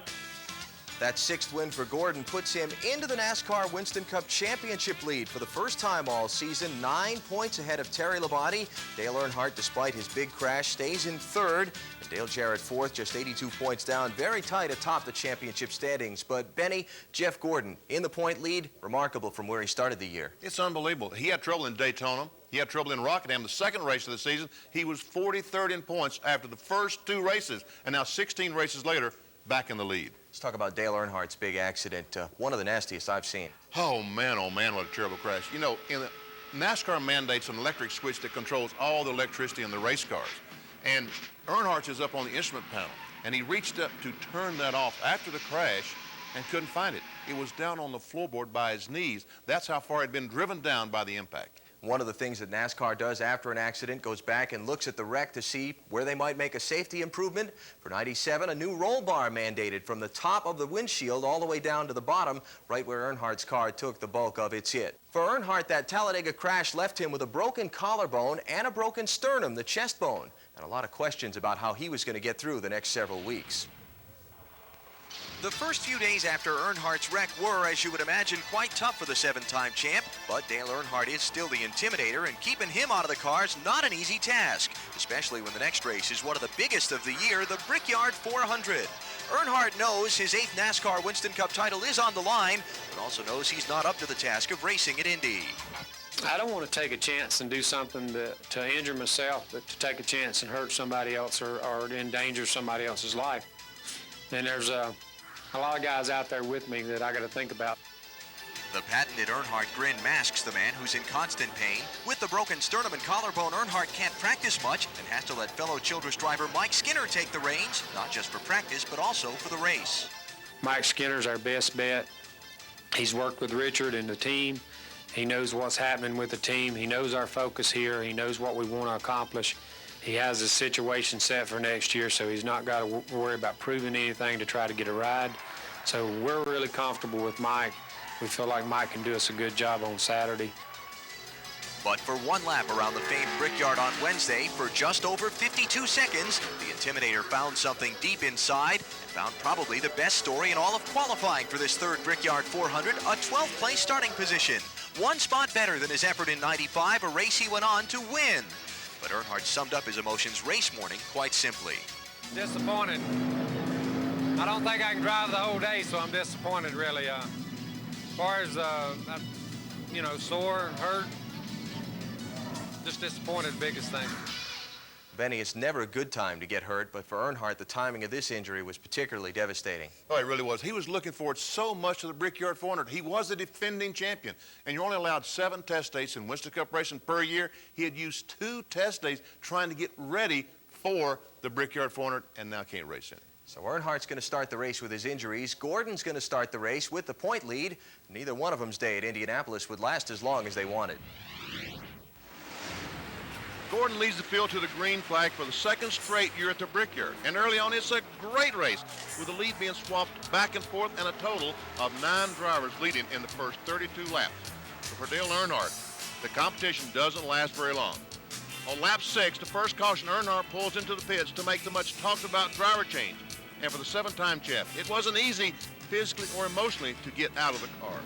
That 6th win for Gordon puts him into the NASCAR Winston Cup Championship lead for the first time all season, 9 points ahead of Terry Labonte. Dale Earnhardt, despite his big crash, stays in 3rd. And Dale Jarrett 4th, just 82 points down, very tight atop the championship standings. But Benny, Jeff Gordon in the point lead, remarkable from where he started the year. It's unbelievable. He had trouble in Daytona. He had trouble in Rockingham, the 2nd race of the season. He was 43rd in points after the first 2 races, and now 16 races later, back in the lead. Let's talk about Dale Earnhardt's big accident, one of the nastiest I've seen. Oh, man, what a terrible crash. You know, in the NASCAR mandates an electric switch that controls all the electricity in the race cars. And Earnhardt is up on the instrument panel, and he reached up to turn that off after the crash and couldn't find it. It was down on the floorboard by his knees. That's how far it had been driven down by the impact. One of the things that NASCAR does after an accident goes back and looks at the wreck to see where they might make a safety improvement. For 97, a new roll bar mandated from the top of the windshield all the way down to the bottom, right where Earnhardt's car took the bulk of its hit. For Earnhardt, that Talladega crash left him with a broken collarbone and a broken sternum, the chest bone, and a lot of questions about how he was going to get through the next several weeks. The first few days after Earnhardt's wreck were, as you would imagine, quite tough for the 7-time champ, but Dale Earnhardt is still the intimidator, and keeping him out of the car is not an easy task, especially when the next race is one of the biggest of the year, the Brickyard 400. Earnhardt knows his 8th NASCAR Winston Cup title is on the line, but also knows he's not up to the task of racing at Indy. I don't want to take a chance and do something to injure myself, but to take a chance and hurt somebody else or endanger somebody else's life. And there's a lot of guys out there with me that I got to think about. The patented Earnhardt grin masks the man who's in constant pain. With the broken sternum and collarbone, Earnhardt can't practice much and has to let fellow Childress driver Mike Skinner take the reins, not just for practice, but also for the race. Mike Skinner's our best bet. He's worked with Richard and the team. He knows what's happening with the team. He knows our focus here. He knows what we want to accomplish. He has the situation set for next year, so he's not got to worry about proving anything to try to get a ride. So we're really comfortable with Mike. We feel like Mike can do us a good job on Saturday. But for one lap around the famed Brickyard on Wednesday, for just over 52 seconds, the Intimidator found something deep inside and found probably the best story in all of qualifying for this 3rd Brickyard 400, a 12th place starting position. One spot better than his effort in 95, a race he went on to win. But Earnhardt summed up his emotions race morning quite simply. Disappointed. I don't think I can drive the whole day, so I'm disappointed, really. As far as, you know, sore, hurt, just disappointed, biggest thing. Benny, it's never a good time to get hurt, but for Earnhardt, the timing of this injury was particularly devastating. Oh, it really was. He was looking forward so much to the Brickyard 400. He was the defending champion, and you're only allowed 7 test days in Winston Cup racing per year. He had used 2 test days trying to get ready for the Brickyard 400, and now can't race in it. So Earnhardt's going to start the race with his injuries. Gordon's going to start the race with the point lead. Neither one of them's day at Indianapolis would last as long as they wanted. Gordon leads the field to the green flag for the 2nd straight year at the Brickyard. And early on, it's a great race, with the lead being swapped back and forth and a total of 9 drivers leading in the first 32 laps. But for Dale Earnhardt, the competition doesn't last very long. On lap 6, the first caution, Earnhardt pulls into the pits to make the much talked about driver change. And for the 7-time champ, it wasn't easy physically or emotionally to get out of the car.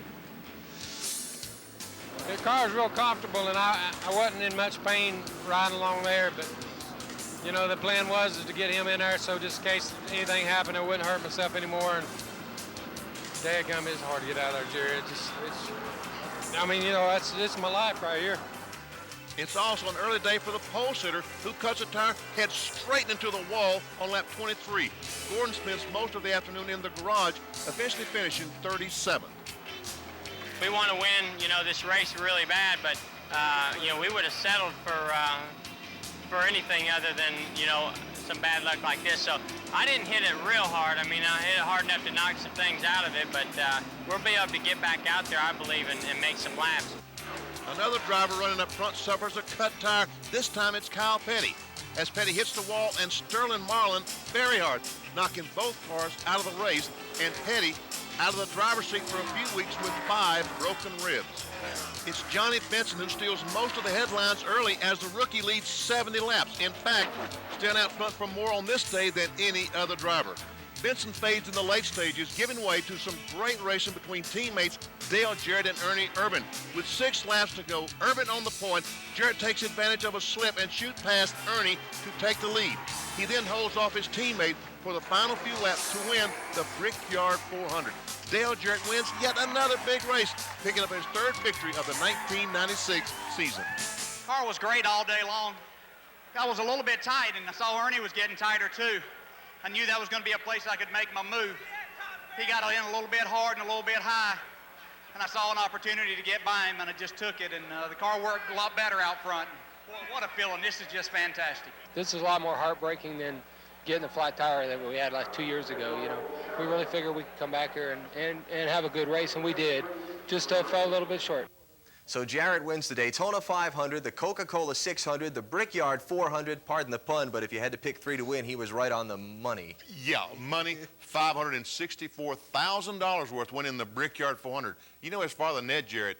His car was real comfortable, and I wasn't in much pain riding along there, but, you know, the plan was to get him in there so just in case anything happened, I wouldn't hurt myself anymore. And dadgum, it's hard to get out of there, Jerry. I mean, you know, it's my life right here. It's also an early day for the pole sitter, who cuts a tire, heads straight into the wall on lap 23. Gordon spends most of the afternoon in the garage, eventually finishing 37th. We want to win, you know, this race really bad, but, you know, we would have settled for anything other than, you know, some bad luck like this. So I didn't hit it real hard. I mean, I hit it hard enough to knock some things out of it, but we'll be able to get back out there, I believe, and make some laps. Another driver running up front suffers a cut tire. This time it's Kyle Petty, as Petty hits the wall and Sterling Marlin very hard, knocking both cars out of the race, and Petty out of the driver's seat for a few weeks with 5 broken ribs. It's Johnny Benson who steals most of the headlines early as the rookie leads 70 laps. In fact, staying out front for more on this day than any other driver. Benson fades in the late stages, giving way to some great racing between teammates Dale Jarrett and Ernie Irvin. With 6 laps to go, Irvin on the point, Jarrett takes advantage of a slip and shoots past Ernie to take the lead. He then holds off his teammate for the final few laps to win the Brickyard 400. Dale Jarrett wins yet another big race, picking up his 3rd victory of the 1996 season. Car was great all day long. I was a little bit tight, and I saw Ernie was getting tighter too. I knew that was going to be a place I could make my move. He got in a little bit hard and a little bit high, and I saw an opportunity to get by him, and I just took it, and the car worked a lot better out front. Boy, what a feeling. This is just fantastic. This is a lot more heartbreaking than getting the flat tire that we had like 2 years ago. You know, we really figured we could come back here and have a good race, and we did. Just fell a little bit short. So Jarrett wins the Daytona 500, the Coca-Cola 600, the Brickyard 400, pardon the pun, but if you had to pick 3 to win, he was right on the money. Yeah, money, $564,000 worth winning the Brickyard 400. You know, his father, Ned Jarrett,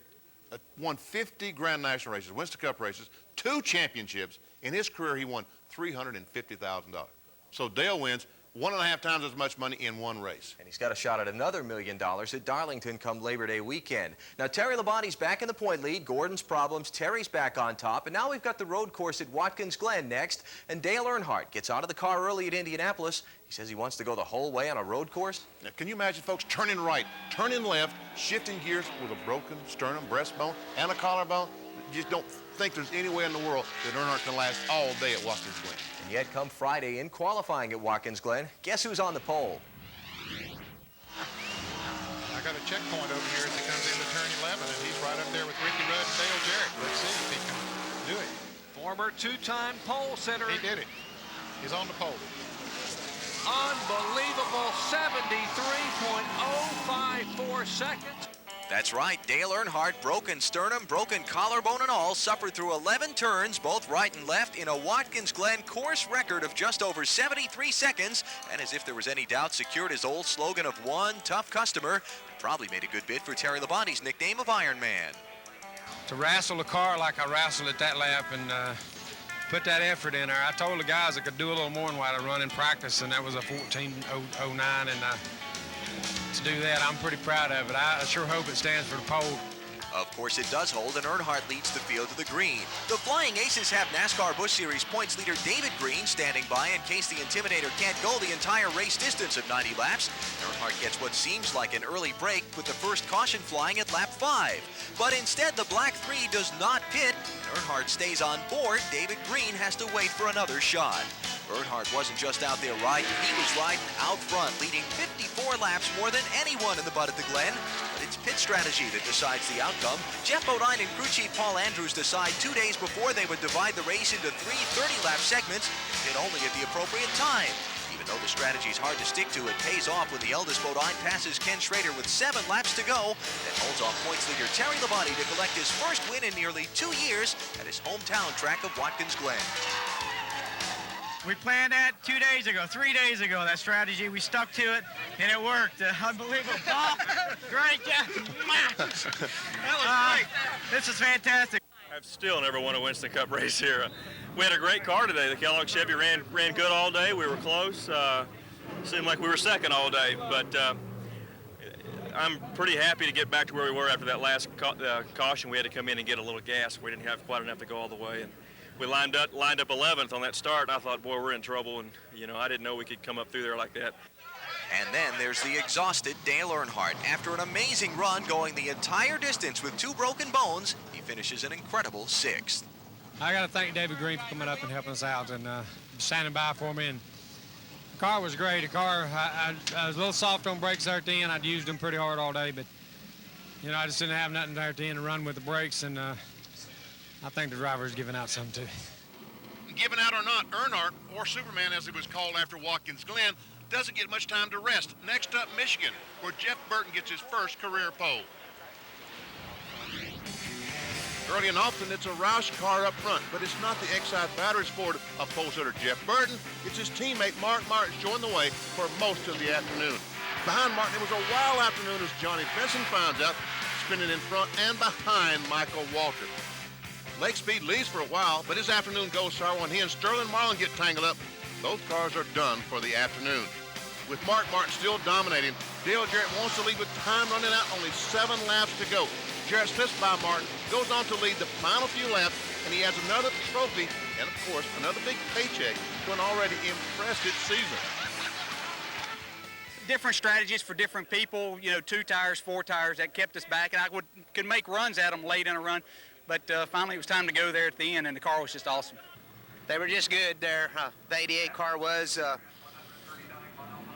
won 50 Grand National races, Winston Cup races, 2 championships. In his career, he won $350,000. So Dale wins 1.5 times as much money in 1 race. And he's got a shot at another $1 million at Darlington come Labor Day weekend. Now, Terry Labonte's back in the point lead. Gordon's problems. Terry's back on top. And now we've got the road course at Watkins Glen next. And Dale Earnhardt gets out of the car early at Indianapolis. He says he wants to go the whole way on a road course. Now, can you imagine, folks, turning right, turning left, shifting gears with a broken sternum, breastbone, and a collarbone? You just don't think there's any way in the world that Earnhardt can last all day at Watkins Glen. And yet, come Friday in qualifying at Watkins Glen, guess who's on the pole? I got a checkpoint over here as he comes into turn 11, and he's right up there with Ricky Rudd and Dale Jarrett. Let's see if he can do it. Former 2-time pole sitter. He did it. He's on the pole. Unbelievable 73.054 seconds. That's right, Dale Earnhardt, broken sternum, broken collarbone and all, suffered through 11 turns, both right and left, in a Watkins Glen course record of just over 73 seconds, and as if there was any doubt, secured his old slogan of one tough customer, and probably made a good bid for Terry Labonte's nickname of Iron Man. To wrestle the car like I wrestled at that lap and put that effort in there, I told the guys I could do a little more than what I run in practice, and that was a 14:09, and to do that, I'm pretty proud of it. I sure hope it stands for the pole. Of course it does hold, and Earnhardt leads the field to the green. The Flying Aces have NASCAR Busch Series points leader David Green standing by in case the Intimidator can't go the entire race distance of 90 laps. Earnhardt gets what seems like an early break with the first caution flying at lap 5. But instead, the Black 3 does not pit, and Earnhardt stays on board. David Green has to wait for another shot. Earnhardt wasn't just out there riding, he was riding out front, leading 54 laps more than anyone in the Bud at the Glen. But it's pit strategy that decides the outcome. Jeff Bodine and crew chief Paul Andrews decide 2 days before they would divide the race into 3 30-lap segments, and only at the appropriate time. Even though the strategy is hard to stick to, it pays off when the eldest Bodine passes Ken Schrader with 7 laps to go, and holds off points leader Terry Labonte to collect his first win in nearly 2 years at his hometown track of Watkins Glen. We planned that 2 days ago, 3 days ago, that strategy. We stuck to it, and it worked. Unbelievable. Paul, great job. That was great. This is fantastic. I've still never won a Winston Cup race here. We had a great car today. The Kellogg Chevy ran good all day. We were close. Seemed like we were second all day, but I'm pretty happy to get back to where we were after that last caution. We had to come in and get a little gas. We didn't have quite enough to go all the way. And we lined up 11th on that start, and I thought, boy, we're in trouble, and, you know, I didn't know we could come up through there like that. And then there's the exhausted Dale Earnhardt. After an amazing run going the entire distance with 2 broken bones, he finishes an incredible 6th. I got to thank David Green for coming up and helping us out and standing by for me. And the car was great. The car, I was a little soft on brakes there at the end. I'd used them pretty hard all day, but, you know, I just didn't have nothing there at the end to run with the brakes, and I think the driver's giving out some too. Given out or not, Earnhardt, or Superman as he was called after Watkins Glen, doesn't get much time to rest. Next up, Michigan, where Jeff Burton gets his first career pole. Early and often, it's a Roush car up front, but it's not the Exide battery sport of pole sitter Jeff Burton. It's his teammate Mark Martin showing the way for most of the afternoon. Behind Martin, it was a wild afternoon as Johnny Benson finds out, spinning in front and behind Michael Walker. Lake Speed leads for a while, but his afternoon goes sour when he and Sterling Marlin get tangled up. Both cars are done for the afternoon. With Mark Martin still dominating, Dale Jarrett wants to lead with time running out, only 7 laps to go. Jarrett slips by Martin, goes on to lead the final few laps, and he adds another trophy and, of course, another big paycheck to an already impressive season. Different strategies for different people, 2 tires, 4 tires, that kept us back, and I could make runs at them late in a run, but finally it was time to go there at the end, and the car was just awesome. They were just good there. The 88 car was.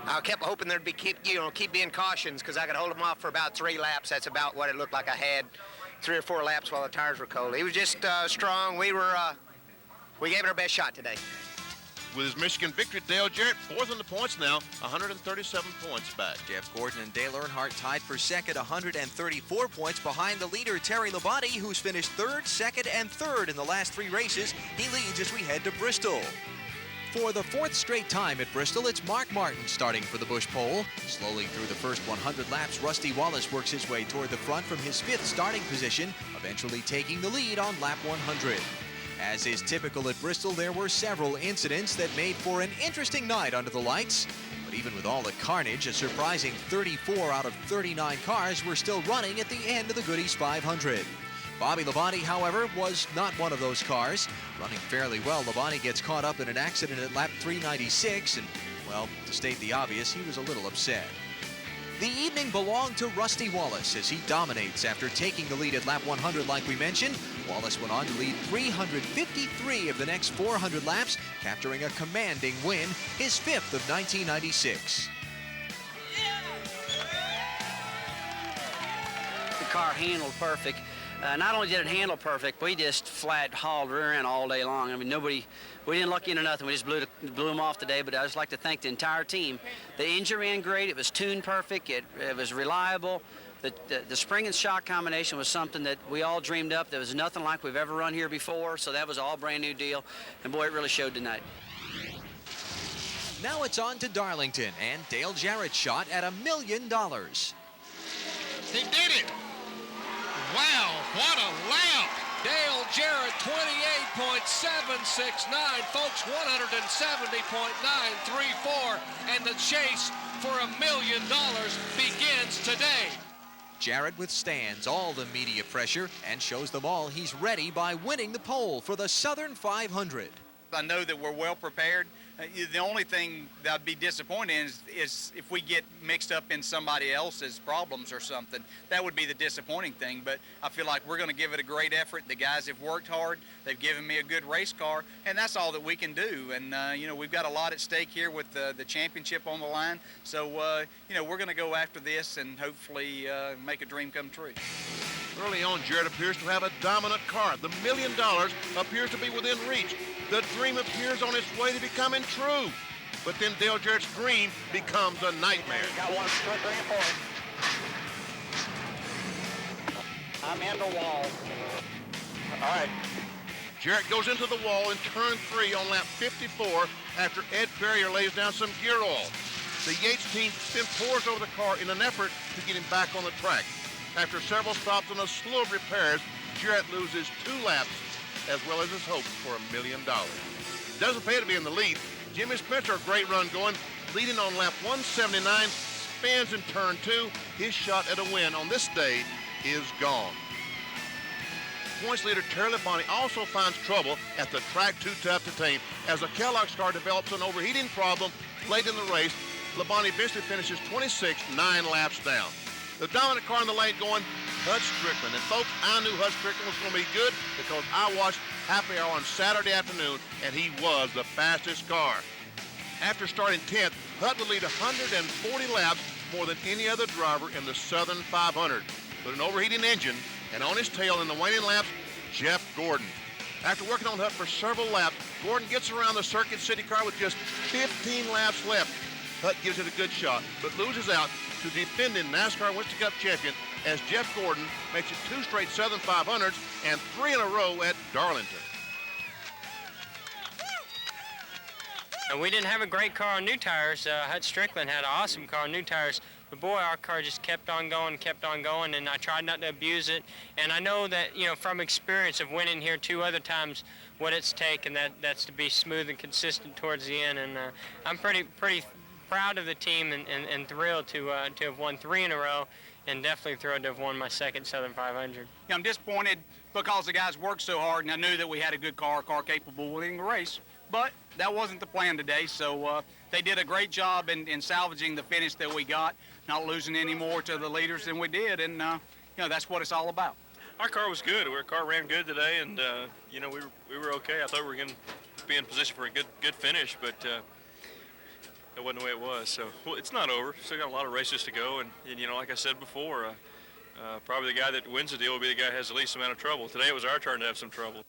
I kept hoping there'd be keep being cautions because I could hold them off for about 3 laps. That's about what it looked like I had, 3 or 4 laps while the tires were cold. He was just strong. We gave it our best shot today. With his Michigan victory, Dale Jarrett fourth in the points now, 137 points back. Jeff Gordon and Dale Earnhardt tied for second, 134 points behind the leader, Terry Labonte, who's finished third, second, and third in the last 3 races. He leads as we head to Bristol. For the 4th straight time at Bristol, it's Mark Martin starting for the Busch pole. Slowly through the first 100 laps, Rusty Wallace works his way toward the front from his 5th starting position, eventually taking the lead on lap 100. As is typical at Bristol, there were several incidents that made for an interesting night under the lights. But even with all the carnage, a surprising 34 out of 39 cars were still running at the end of the Goodies 500. Bobby Labonte, however, was not one of those cars. Running fairly well, Labonte gets caught up in an accident at lap 396, and, well, to state the obvious, he was a little upset. The evening belonged to Rusty Wallace as he dominates after taking the lead at lap 100 like we mentioned. Wallace went on to lead 353 of the next 400 laps, capturing a commanding win, his 5th of 1996. The car handled perfect. Not only did it handle perfect, we just flat hauled rear end all day long. I mean, we didn't luck into nothing. We just blew them off today, but I'd just like to thank the entire team. The engine ran great. It was tuned perfect. It was reliable. The spring and shock combination was something that we all dreamed up. There was nothing like we've ever run here before, so that was all brand new deal. And boy, it really showed tonight. Now it's on to Darlington and Dale Jarrett's shot at $1 million. He did it! Wow, what a lap! Dale Jarrett, 28.769, folks, 170.934, and the chase for $1 million begins today. Jarrett withstands all the media pressure and shows them all he's ready by winning the pole for the Southern 500. I know that we're well prepared. The only thing that I'd be disappointed in is if we get mixed up in somebody else's problems or something. That would be the disappointing thing, but I feel like we're going to give it a great effort. The guys have worked hard. They've given me a good race car, and that's all that we can do. And, we've got a lot at stake here with the championship on the line. So, we're going to go after this and hopefully make a dream come true. Early on, Jarrett appears to have a dominant car. The $1 million appears to be within reach. The dream appears on its way to becoming true. But then Dale Jarrett's dream becomes a nightmare. Got 1, 2, 3, and 4. I'm in the wall. All right. Jarrett goes into the wall in turn 3 on lap 54 after Ed Ferrier lays down some gear oil. The Yates team then pours over the car in an effort to get him back on the track. After several stops and a slew of repairs, Jarrett loses 2 laps as well as his hopes for $1 million. Doesn't pay to be in the lead. Jimmy Spencer, a great run going, leading on lap 179, spins in turn 2. His shot at a win on this day is gone. Points leader Terry Labonte also finds trouble at the track too tough to tame as a Kellogg's car develops an overheating problem late in the race. Labonte eventually finishes 26, 9 laps down. The dominant car in the lane going, Hud Strickland. And folks, I knew Hud Strickland was going to be good because I watched Happy Hour on Saturday afternoon, and he was the fastest car. After starting 10th, Hud would lead 140 laps more than any other driver in the Southern 500. With an overheating engine and on his tail in the waning laps, Jeff Gordon. After working on Hut for several laps, Gordon gets around the Circuit City car with just 15 laps left. Hut gives it a good shot, but loses out to defending NASCAR Winston Cup champion as Jeff Gordon makes it 2 straight Southern 500s and 3 in a row at Darlington. And we didn't have a great car on new tires. Hut Strickland had an awesome car on new tires. But boy, our car just kept on going, and I tried not to abuse it. And I know that, you know, from experience of winning here 2 other times, what it's taken, that's to be smooth and consistent towards the end. And I'm pretty proud of the team and thrilled to have won 3 in a row, and definitely thrilled to have won my second Southern 500. I'm disappointed because the guys worked so hard, and I knew that we had a good car capable of winning the race. But that wasn't the plan today, so they did a great job in salvaging the finish that we got, not losing any more to the leaders than we did, and you know, that's what it's all about. Our car was good. Our car ran good today, and you know, we were okay. I thought we were going to be in position for a good finish, but that wasn't the way it was. So, well, it's not over. Still got a lot of races to go, and you know, like I said before, probably the guy that wins the deal will be the guy that has the least amount of trouble. Today it was our turn to have some trouble.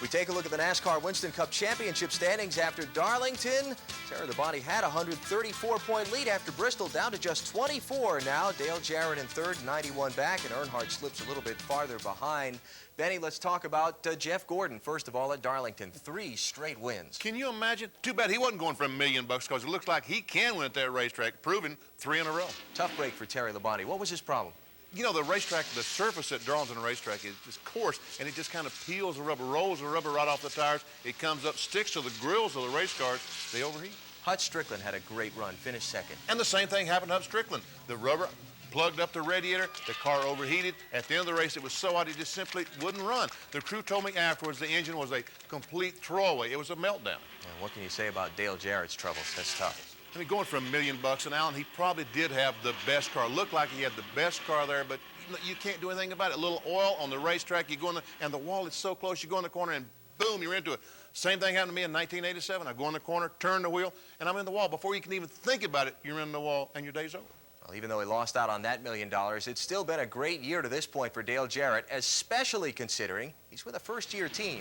We take a look at the NASCAR Winston Cup Championship standings after Darlington. Terry Labonte had a 134-point lead after Bristol, down to just 24 now. Dale Jarrett in third, 91 back, and Earnhardt slips a little bit farther behind. Benny, let's talk about Jeff Gordon, first of all, at Darlington. 3 straight wins. Can you imagine? Too bad he wasn't going for $1 million because it looks like he can win at that racetrack, proving 3 in a row. Tough break for Terry Labonte. What was his problem? You know, the racetrack, the surface at Darlington racetrack is coarse, and it just kind of peels the rubber, rolls the rubber right off the tires. It comes up, sticks to the grills of the race cars. They overheat. Hut Strickland had a great run, finished second. And the same thing happened to Hut Strickland. The rubber plugged up the radiator, the car overheated. At the end of the race, it was so hot it just simply wouldn't run. The crew told me afterwards the engine was a complete throwaway. It was a meltdown. And what can you say about Dale Jarrett's troubles? That's tough. I mean, going for $1 million, and Alan, he probably did have the best car. Looked like he had the best car there, but you can't do anything about it. A little oil on the racetrack, you go in and the wall is so close, you go in the corner and boom, you're into it. Same thing happened to me in 1987. I go in the corner, turn the wheel, and I'm in the wall. Before you can even think about it, you're in the wall and your day's over. Well, even though he lost out on that $1 million, it's still been a great year to this point for Dale Jarrett, especially considering he's with a first-year team.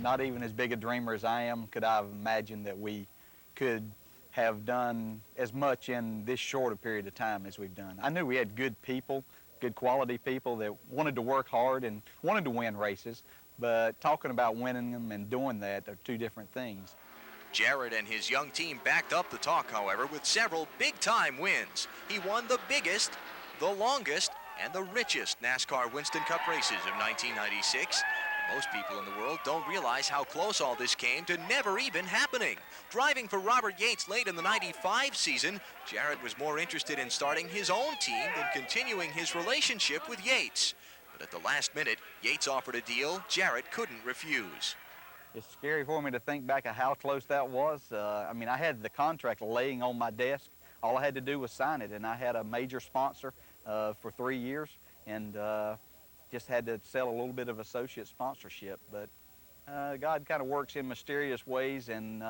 Not even as big a dreamer as I am could I have imagined that we could have done as much in this short a period of time as we've done. I knew we had good people, good quality people that wanted to work hard and wanted to win races, but talking about winning them and doing that are 2 different things. Jarrett and his young team backed up the talk, however, with several big-time wins. He won the biggest, the longest, and the richest NASCAR Winston Cup races of 1996. Most people in the world don't realize how close all this came to never even happening. Driving for Robert Yates late in the 95 season, Jarrett was more interested in starting his own team than continuing his relationship with Yates. But at the last minute, Yates offered a deal Jarrett couldn't refuse. It's scary for me to think back of how close that was. I mean, I had the contract laying on my desk. All I had to do was sign it, and I had a major sponsor for 3 years, and just had to sell a little bit of associate sponsorship. But God kind of works in mysterious ways, and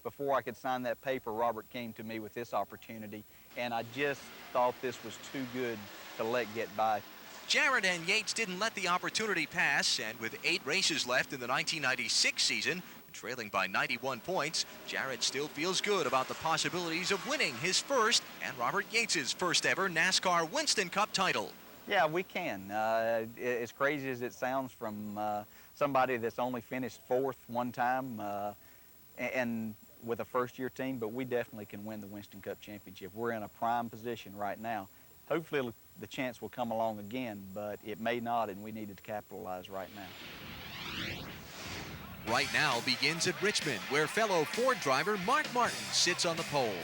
before I could sign that paper, Robert came to me with this opportunity, and I just thought this was too good to let get by. Jarrett and Yates didn't let the opportunity pass, and with 8 races left in the 1996 season, trailing by 91 points, Jarrett still feels good about the possibilities of winning his first and Robert Yates' first ever NASCAR Winston Cup title. Yeah, we can. As crazy as it sounds from somebody that's only finished 4th one time and with a first-year team, but we definitely can win the Winston Cup Championship. We're in a prime position right now. Hopefully the chance will come along again, but it may not, and we needed to capitalize right now. Right now begins at Richmond, where fellow Ford driver Mark Martin sits on the pole.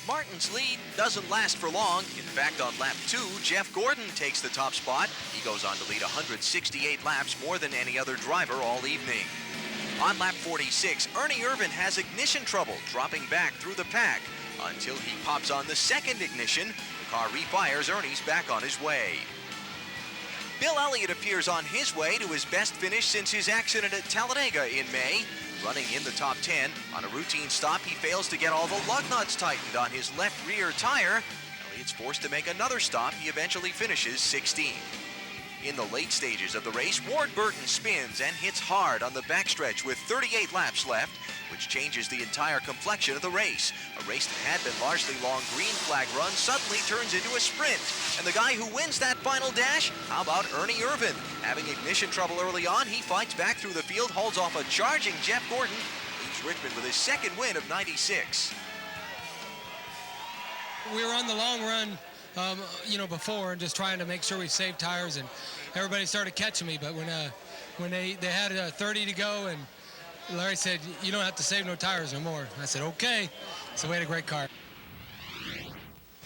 Martin's lead doesn't last for long. In fact, on lap 2, Jeff Gordon takes the top spot. He goes on to lead 168 laps, more than any other driver all evening. On lap 46, Ernie Irvan has ignition trouble, dropping back through the pack. Until he pops on the second ignition, the car refires. Ernie's back on his way. Bill Elliott appears on his way to his best finish since his accident at Talladega in May. Running in the top 10, on a routine stop, he fails to get all the lug nuts tightened on his left rear tire. Elliott's forced to make another stop. He eventually finishes 16th. In the late stages of the race, Ward Burton spins and hits hard on the backstretch with 38 laps left, which changes the entire complexion of the race. A race that had been largely long green flag run suddenly turns into a sprint. And the guy who wins that final dash, how about Ernie Irvin? Having ignition trouble early on, he fights back through the field, holds off a charging Jeff Gordon, leaves Richmond with his second win of '96. We were on the long run, before, and just trying to make sure we saved tires, and everybody started catching me. But when they had 30 to go, and Larry said, "You don't have to save no tires no more," I said, "Okay." So we had a great car.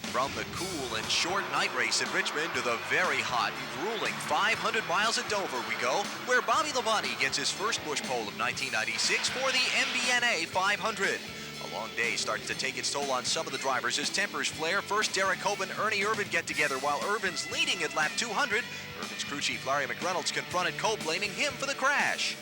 From the cool and short night race at Richmond to the very hot and grueling 500 miles at Dover we go, where Bobby Labonte gets his first bush pole of 1996 for the MBNA 500. A long day starts to take its toll on some of the drivers as tempers flare. First, Derek Hope and Ernie Irvin get together while Irvin's leading at lap 200. Irvin's crew chief Larry McReynolds confronted Cope, blaming him for the crash.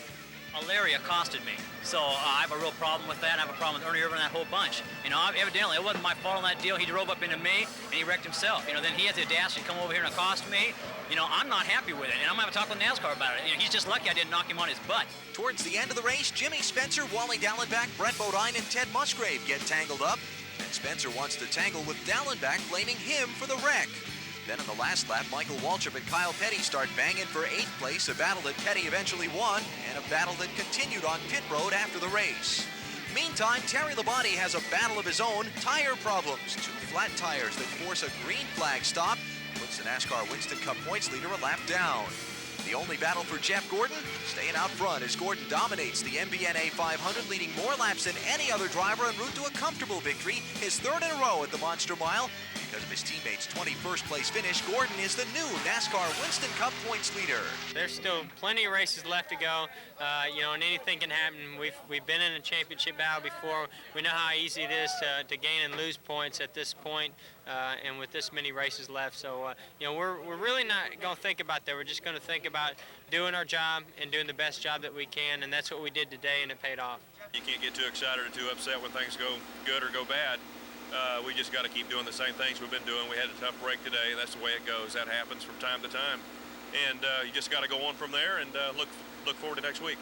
Larry accosted me, so I have a real problem with that. I have a problem with Ernie Irvin and that whole bunch. Evidently, it wasn't my fault on that deal. He drove up into me, and he wrecked himself. Then he had the audacity to come over here and accost me. I'm not happy with it, and I'm going to talk with NASCAR about it. He's just lucky I didn't knock him on his butt. Towards the end of the race, Jimmy Spencer, Wally Dallenbach, Brett Bodine, and Ted Musgrave get tangled up. And Spencer wants to tangle with Dallenbach, blaming him for the wreck. Then in the last lap, Michael Waltrip and Kyle Petty start banging for 8th place, a battle that Petty eventually won, and a battle that continued on pit road after the race. Meantime, Terry Labonte has a battle of his own, tire problems. 2 flat tires that force a green flag stop, puts the NASCAR Winston Cup points leader a lap down. The only battle for Jeff Gordon, staying out front as Gordon dominates the MBNA 500, leading more laps than any other driver en route to a comfortable victory, his 3rd in a row at the Monster Mile. Because of his teammates' 21st place finish, Gordon is the new NASCAR Winston Cup points leader. There's still plenty of races left to go, and anything can happen. We've been in a championship battle before. We know how easy it is to gain and lose points at this point, and with this many races left. So, we're really not going to think about that. We're just going to think about doing our job and doing the best job that we can, and that's what we did today, and it paid off. You can't get too excited or too upset when things go good or go bad. We just got to keep doing the same things we've been doing. We had a tough break today, and that's the way it goes. That happens from time to time. And you just got to go on from there and look forward to next week.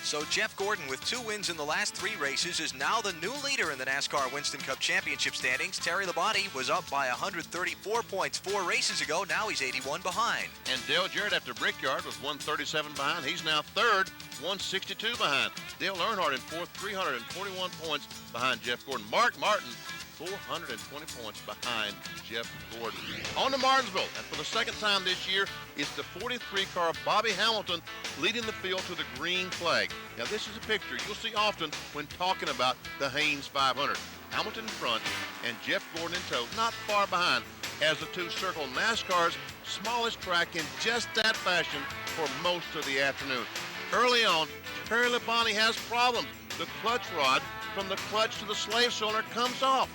So Jeff Gordon, with 2 wins in the last 3 races, is now the new leader in the NASCAR Winston Cup Championship standings. Terry Labonte was up by 134 points 4 races ago. Now he's 81 behind. And Dale Jarrett after Brickyard was 137 behind. He's now 3rd, 162 behind. Dale Earnhardt in 4th, 341 points behind Jeff Gordon. Mark Martin, 420 points behind Jeff Gordon. On to Martinsville, and for the 2nd time this year, it's the 43 car of Bobby Hamilton leading the field to the green flag. Now this is a picture you'll see often when talking about the Haynes 500. Hamilton in front and Jeff Gordon in tow, not far behind, as the 2 circle NASCAR's smallest track in just that fashion for most of the afternoon. Early on, Terry Labonte has problems. The clutch rod from the clutch to the slave cylinder comes off.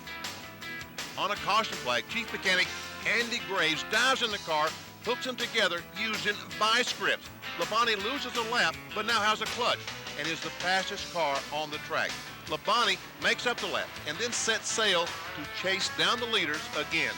On a caution flag, Chief Mechanic Andy Graves dives in the car, hooks them together using vice grips. Labonte loses a lap, but now has a clutch and is the fastest car on the track. Labonte makes up the lap and then sets sail to chase down the leaders again.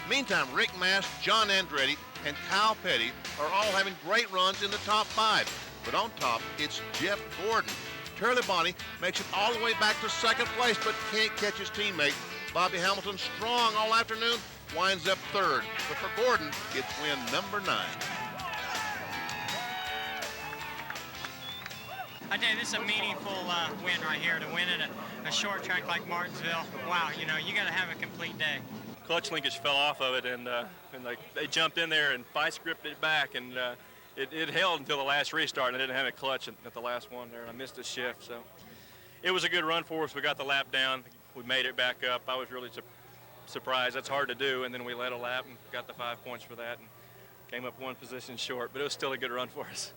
Meantime, Rick Mast, John Andretti, and Kyle Petty are all having great runs in the top 5. But on top, it's Jeff Gordon. Terry Labonte makes it all the way back to 2nd place, but can't catch his teammate. Bobby Hamilton, strong all afternoon, winds up 3rd. But for Gordon, it's win number 9. I tell you, this is a meaningful win right here. To win at a short track like Martinsville, wow, you got to have a complete day. Clutch linkage fell off of it, and they jumped in there and vice gripped it back, and it held until the last restart, and I didn't have a clutch at the last one there, and I missed a shift. So it was a good run for us. We got the lap down. We made it back up. I was really surprised. That's hard to do, and then we led a lap and got the 5 points for that and came up 1 position short, but it was still a good run for us.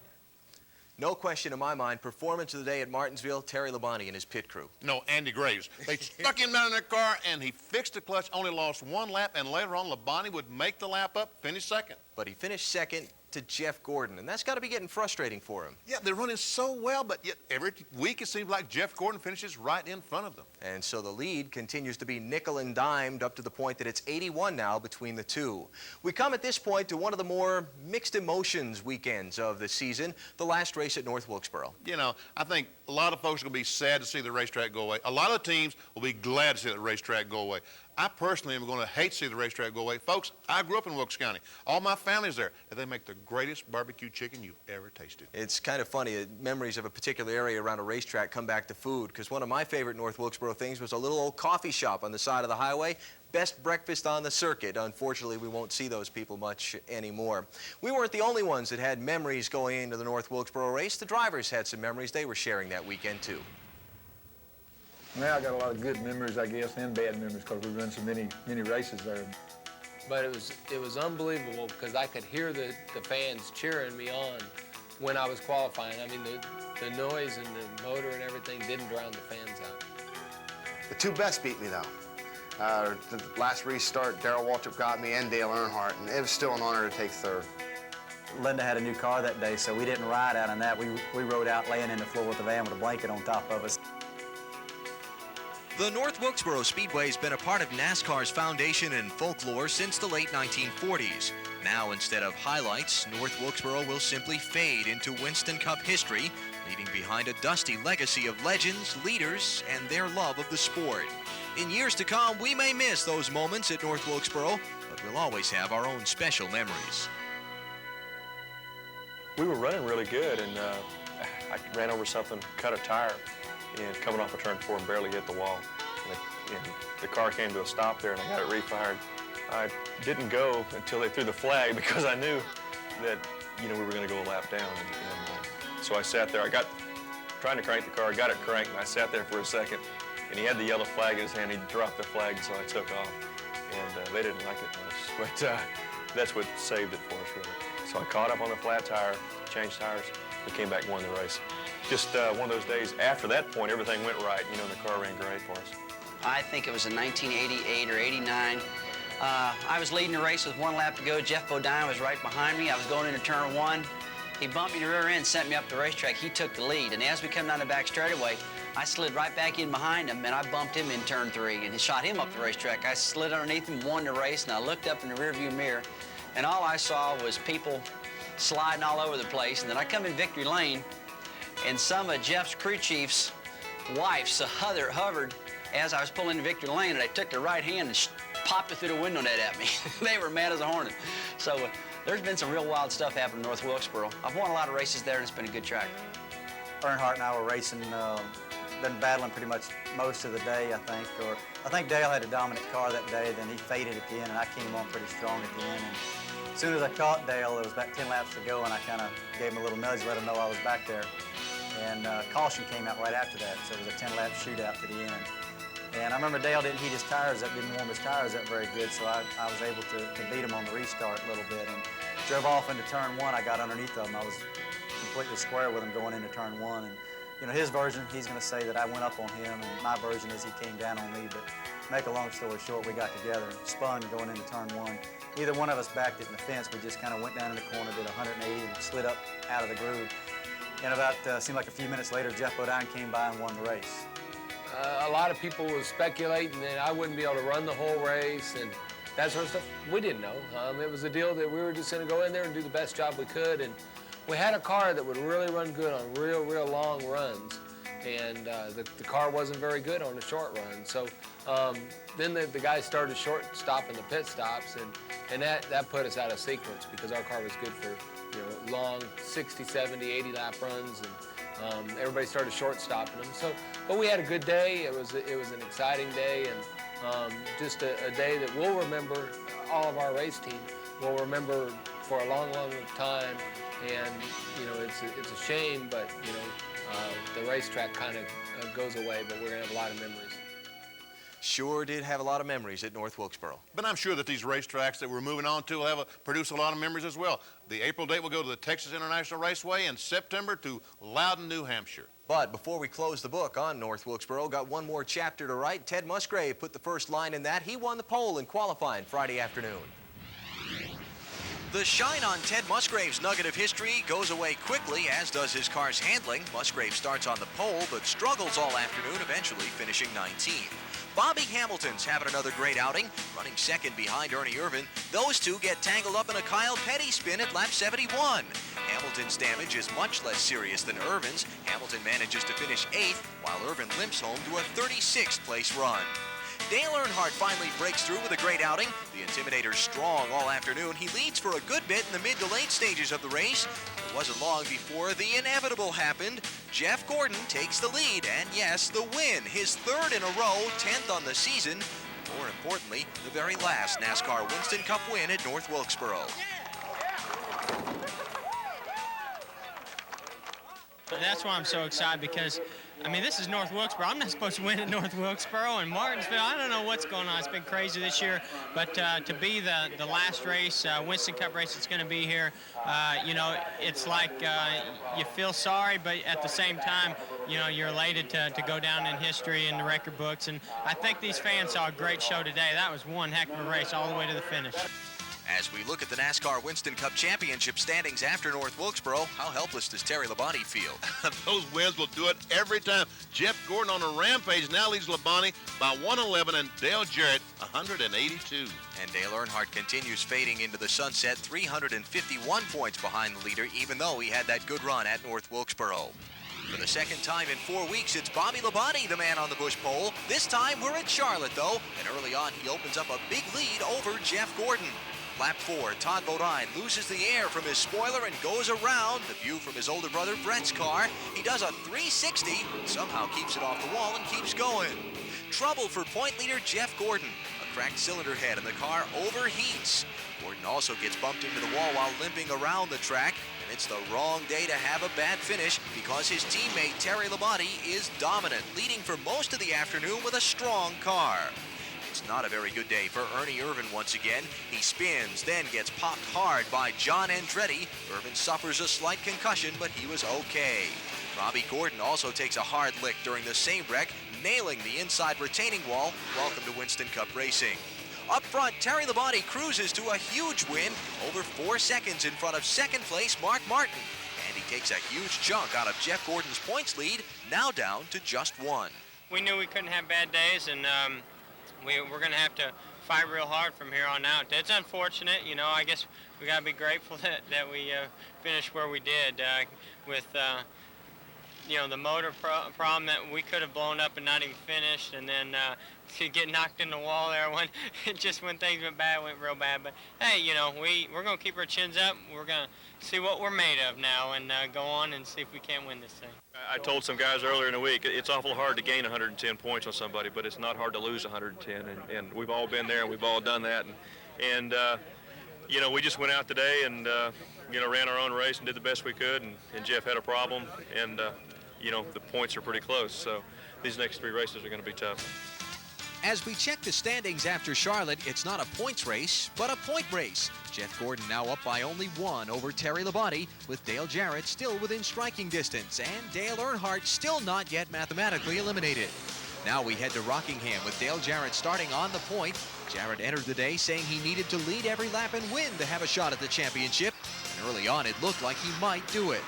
No question in my mind, performance of the day at Martinsville, Terry Labonte and his pit crew. No, Andy Graves. They stuck him down in their car, and he fixed the clutch, only lost 1 lap, and later on, Labonte would make the lap up, finish 2nd. But he finished 2nd to Jeff Gordon, and that's got to be getting frustrating for him. Yeah, they're running so well, but yet every week it seems like Jeff Gordon finishes right in front of them. And so the lead continues to be nickel and dimed up to the point that it's 81 now between the two. We come at this point to one of the more mixed emotions weekends of the season, the last race at North Wilkesboro. You know, I think a lot of folks are going to be sad to see the racetrack go away. A lot of teams will be glad to see the racetrack go away. I personally am going to hate to see the racetrack go away. Folks, I grew up in Wilkes County. All my family's there, and they make the greatest barbecue chicken you've ever tasted. It's kind of funny. Memories of a particular area around a racetrack come back to food, because one of my favorite North Wilkesboro things was a little old coffee shop on the side of the highway. Best breakfast on the circuit. Unfortunately, we won't see those people much anymore. We weren't the only ones that had memories going into the North Wilkesboro race. The drivers had some memories they were sharing that weekend, too. Now I got a lot of good memories, I guess, and bad memories because we run so many races there. But it was unbelievable because I could hear the fans cheering me on when I was qualifying. I mean, the noise and the motor and everything didn't drown the fans out. The two best beat me, though. The last restart, Darrell Waltrip got me and Dale Earnhardt, and it was still an honor to take third. Linda had a new car that day, so we didn't ride out on that. We rode out laying in the floor with the van with a blanket on top of us. The North Wilkesboro Speedway has been a part of NASCAR's foundation and folklore since the late 1940s. Now, instead of highlights, North Wilkesboro will simply fade into Winston Cup history, leaving behind a dusty legacy of legends, leaders, and their love of the sport. In years to come, we may miss those moments at North Wilkesboro, but we'll always have our own special memories. We were running really good, and I ran over something, cut a tire, and coming off of turn 4 and barely hit the wall. And the car came to a stop there, and I got it refired. I didn't go until they threw the flag because I knew that, you know, we were going to go a lap down. So I sat there. I got trying to crank the car, got it cranked, and I sat there for a second. And he had the yellow flag in his hand. He dropped the flag, so I took off. And they didn't like it much, but that's what saved it for us, really. So I caught up on the flat tire, changed tires, and came back and won the race. Just one of those days, after that point, everything went right. You know, and the car ran great for us. I think it was in 1988 or 89. I was leading the race with 1 lap to go. Jeff Bodine was right behind me. I was going into turn 1. He bumped me to the rear end, sent me up the racetrack. He took the lead. And as we come down the back straightaway, I slid right back in behind him, and I bumped him in turn 3, and he shot him up the racetrack. I slid underneath him, won the race, and I looked up in the rearview mirror, and all I saw was people sliding all over the place. And then I come in victory lane, and some of Jeff's crew chief's wives hovered as I was pulling the victory lane, and they took their right hand and popped it through the window net at me. They were mad as a hornet. So there's been some real wild stuff happening in North Wilkesboro. I've won a lot of races there, and it's been a good track. Earnhardt and I were racing, been battling pretty much most of the day, I think. Or I think Dale had a dominant car that day, then he faded at the end, and I came on pretty strong at the end. And as soon as I caught Dale, there was about 10 laps to go, and I kind of gave him a little nudge, let him know I was back there. And caution came out right after that, so it was a 10-lap shootout to the end. And I remember Dale didn't heat his tires up, didn't warm his tires up very good, so I was able to beat him on the restart a little bit. And drove off into turn 1, I got underneath of him. I was completely square with him going into turn 1. And you know, his version, he's going to say that I went up on him, and my version is he came down on me. But to make a long story short, we got together and spun going into turn 1. Neither one of us backed it in the fence. We just kind of went down in the corner, did 180, and slid up out of the groove. And about, seemed like a few minutes later, Jeff Bodine came by and won the race. A lot of people were speculating that I wouldn't be able to run the whole race and that sort of stuff. We didn't know. It was a deal that we were just going to go in there and do the best job we could. And we had a car that would really run good on real long runs. And the car wasn't very good on the short run. So then the guys started short stopping the pit stops, and that put us out of sequence because our car was good for, you know, long 60, 70, 80 lap runs, and everybody started short stopping them. So, but we had a good day. It was an exciting day, and just a day that we'll remember. All of our race team will remember for a long time. And you know, it's a shame, but you know, the racetrack kind of goes away. But we're gonna have a lot of memories. Sure did have a lot of memories at North Wilkesboro. But I'm sure that these racetracks that we're moving on to will produce a lot of memories as well. The April date will go to the Texas International Raceway, in September to Loudon, New Hampshire. But before we close the book on North Wilkesboro, got one more chapter to write. Ted Musgrave put the first line in that. He won the pole in qualifying Friday afternoon. The shine on Ted Musgrave's nugget of history goes away quickly, as does his car's handling. Musgrave starts on the pole, but struggles all afternoon, eventually finishing 19th. Bobby Hamilton's having another great outing, running second behind Ernie Irvan. Those two get tangled up in a Kyle Petty spin at lap 71. Hamilton's damage is much less serious than Irvan's. Hamilton manages to finish 8th, while Irvan limps home to a 36th place run. Dale Earnhardt finally breaks through with a great outing. The Intimidator's strong all afternoon. He leads for a good bit in the mid to late stages of the race. It wasn't long before the inevitable happened. Jeff Gordon takes the lead, and yes, the win. His third in a row, 10th on the season. More importantly, the very last NASCAR Winston Cup win at North Wilkesboro. That's why I'm so excited, because I mean, this is North Wilkesboro. I'm not supposed to win at North Wilkesboro and Martinsville. I don't know what's going on. It's been crazy this year. But to be the last race, Winston Cup race that's going to be here, you know, it's like you feel sorry, but at the same time, you know, you're elated to go down in history in the record books. And I think these fans saw a great show today. That was one heck of a race all the way to the finish. As we look at the NASCAR Winston Cup Championship standings after North Wilkesboro, how helpless does Terry Labonte feel? Those wins will do it every time. Jeff Gordon on a rampage now leads Labonte by 111 and Dale Jarrett 182. And Dale Earnhardt continues fading into the sunset, 351 points behind the leader, even though he had that good run at North Wilkesboro. For the second time in 4 weeks, it's Bobby Labonte, the man on the Busch pole. This time we're at Charlotte, though, and early on he opens up a big lead over Jeff Gordon. Lap 4, Todd Bodine loses the air from his spoiler and goes around the view from his older brother Brett's car. He does a 360, somehow keeps it off the wall and keeps going. Trouble for point leader Jeff Gordon. A cracked cylinder head and the car overheats. Gordon also gets bumped into the wall while limping around the track. And it's the wrong day to have a bad finish, because his teammate Terry Labonte is dominant, leading for most of the afternoon with a strong car. It's not a very good day for Ernie Irvan once again. He spins, then gets popped hard by John Andretti. Irvan suffers a slight concussion, but he was okay. Robbie Gordon also takes a hard lick during the same wreck, nailing the inside retaining wall. Welcome to Winston Cup racing. Up front, Terry Labonte cruises to a huge win, over 4 seconds in front of second place Mark Martin. And he takes a huge chunk out of Jeff Gordon's points lead, now down to just 1. We knew we couldn't have bad days, and we're going to have to fight real hard from here on out. It's unfortunate, you know. I guess we got to be grateful that we finished where we did with, you know, the motor problem that we could have blown up and not even finished, and then to get knocked in the wall there when just when things went bad, it went real bad. But hey, you know, we're going to keep our chins up. We're going to see what we're made of now and go on and see if we can't win this thing. I told some guys earlier in the week, it's awful hard to gain 110 points on somebody, but it's not hard to lose 110, and we've all been there and we've all done that. And you know, we just went out today and, you know, ran our own race and did the best we could, and Jeff had a problem, and, you know, the points are pretty close, so these next 3 races are going to be tough. As we check the standings after Charlotte, it's not a points race, but a point race. Jeff Gordon now up by only 1 over Terry Labonte, with Dale Jarrett still within striking distance, and Dale Earnhardt still not yet mathematically eliminated. Now we head to Rockingham with Dale Jarrett starting on the point. Jarrett entered the day saying he needed to lead every lap and win to have a shot at the championship, and early on it looked like he might do it.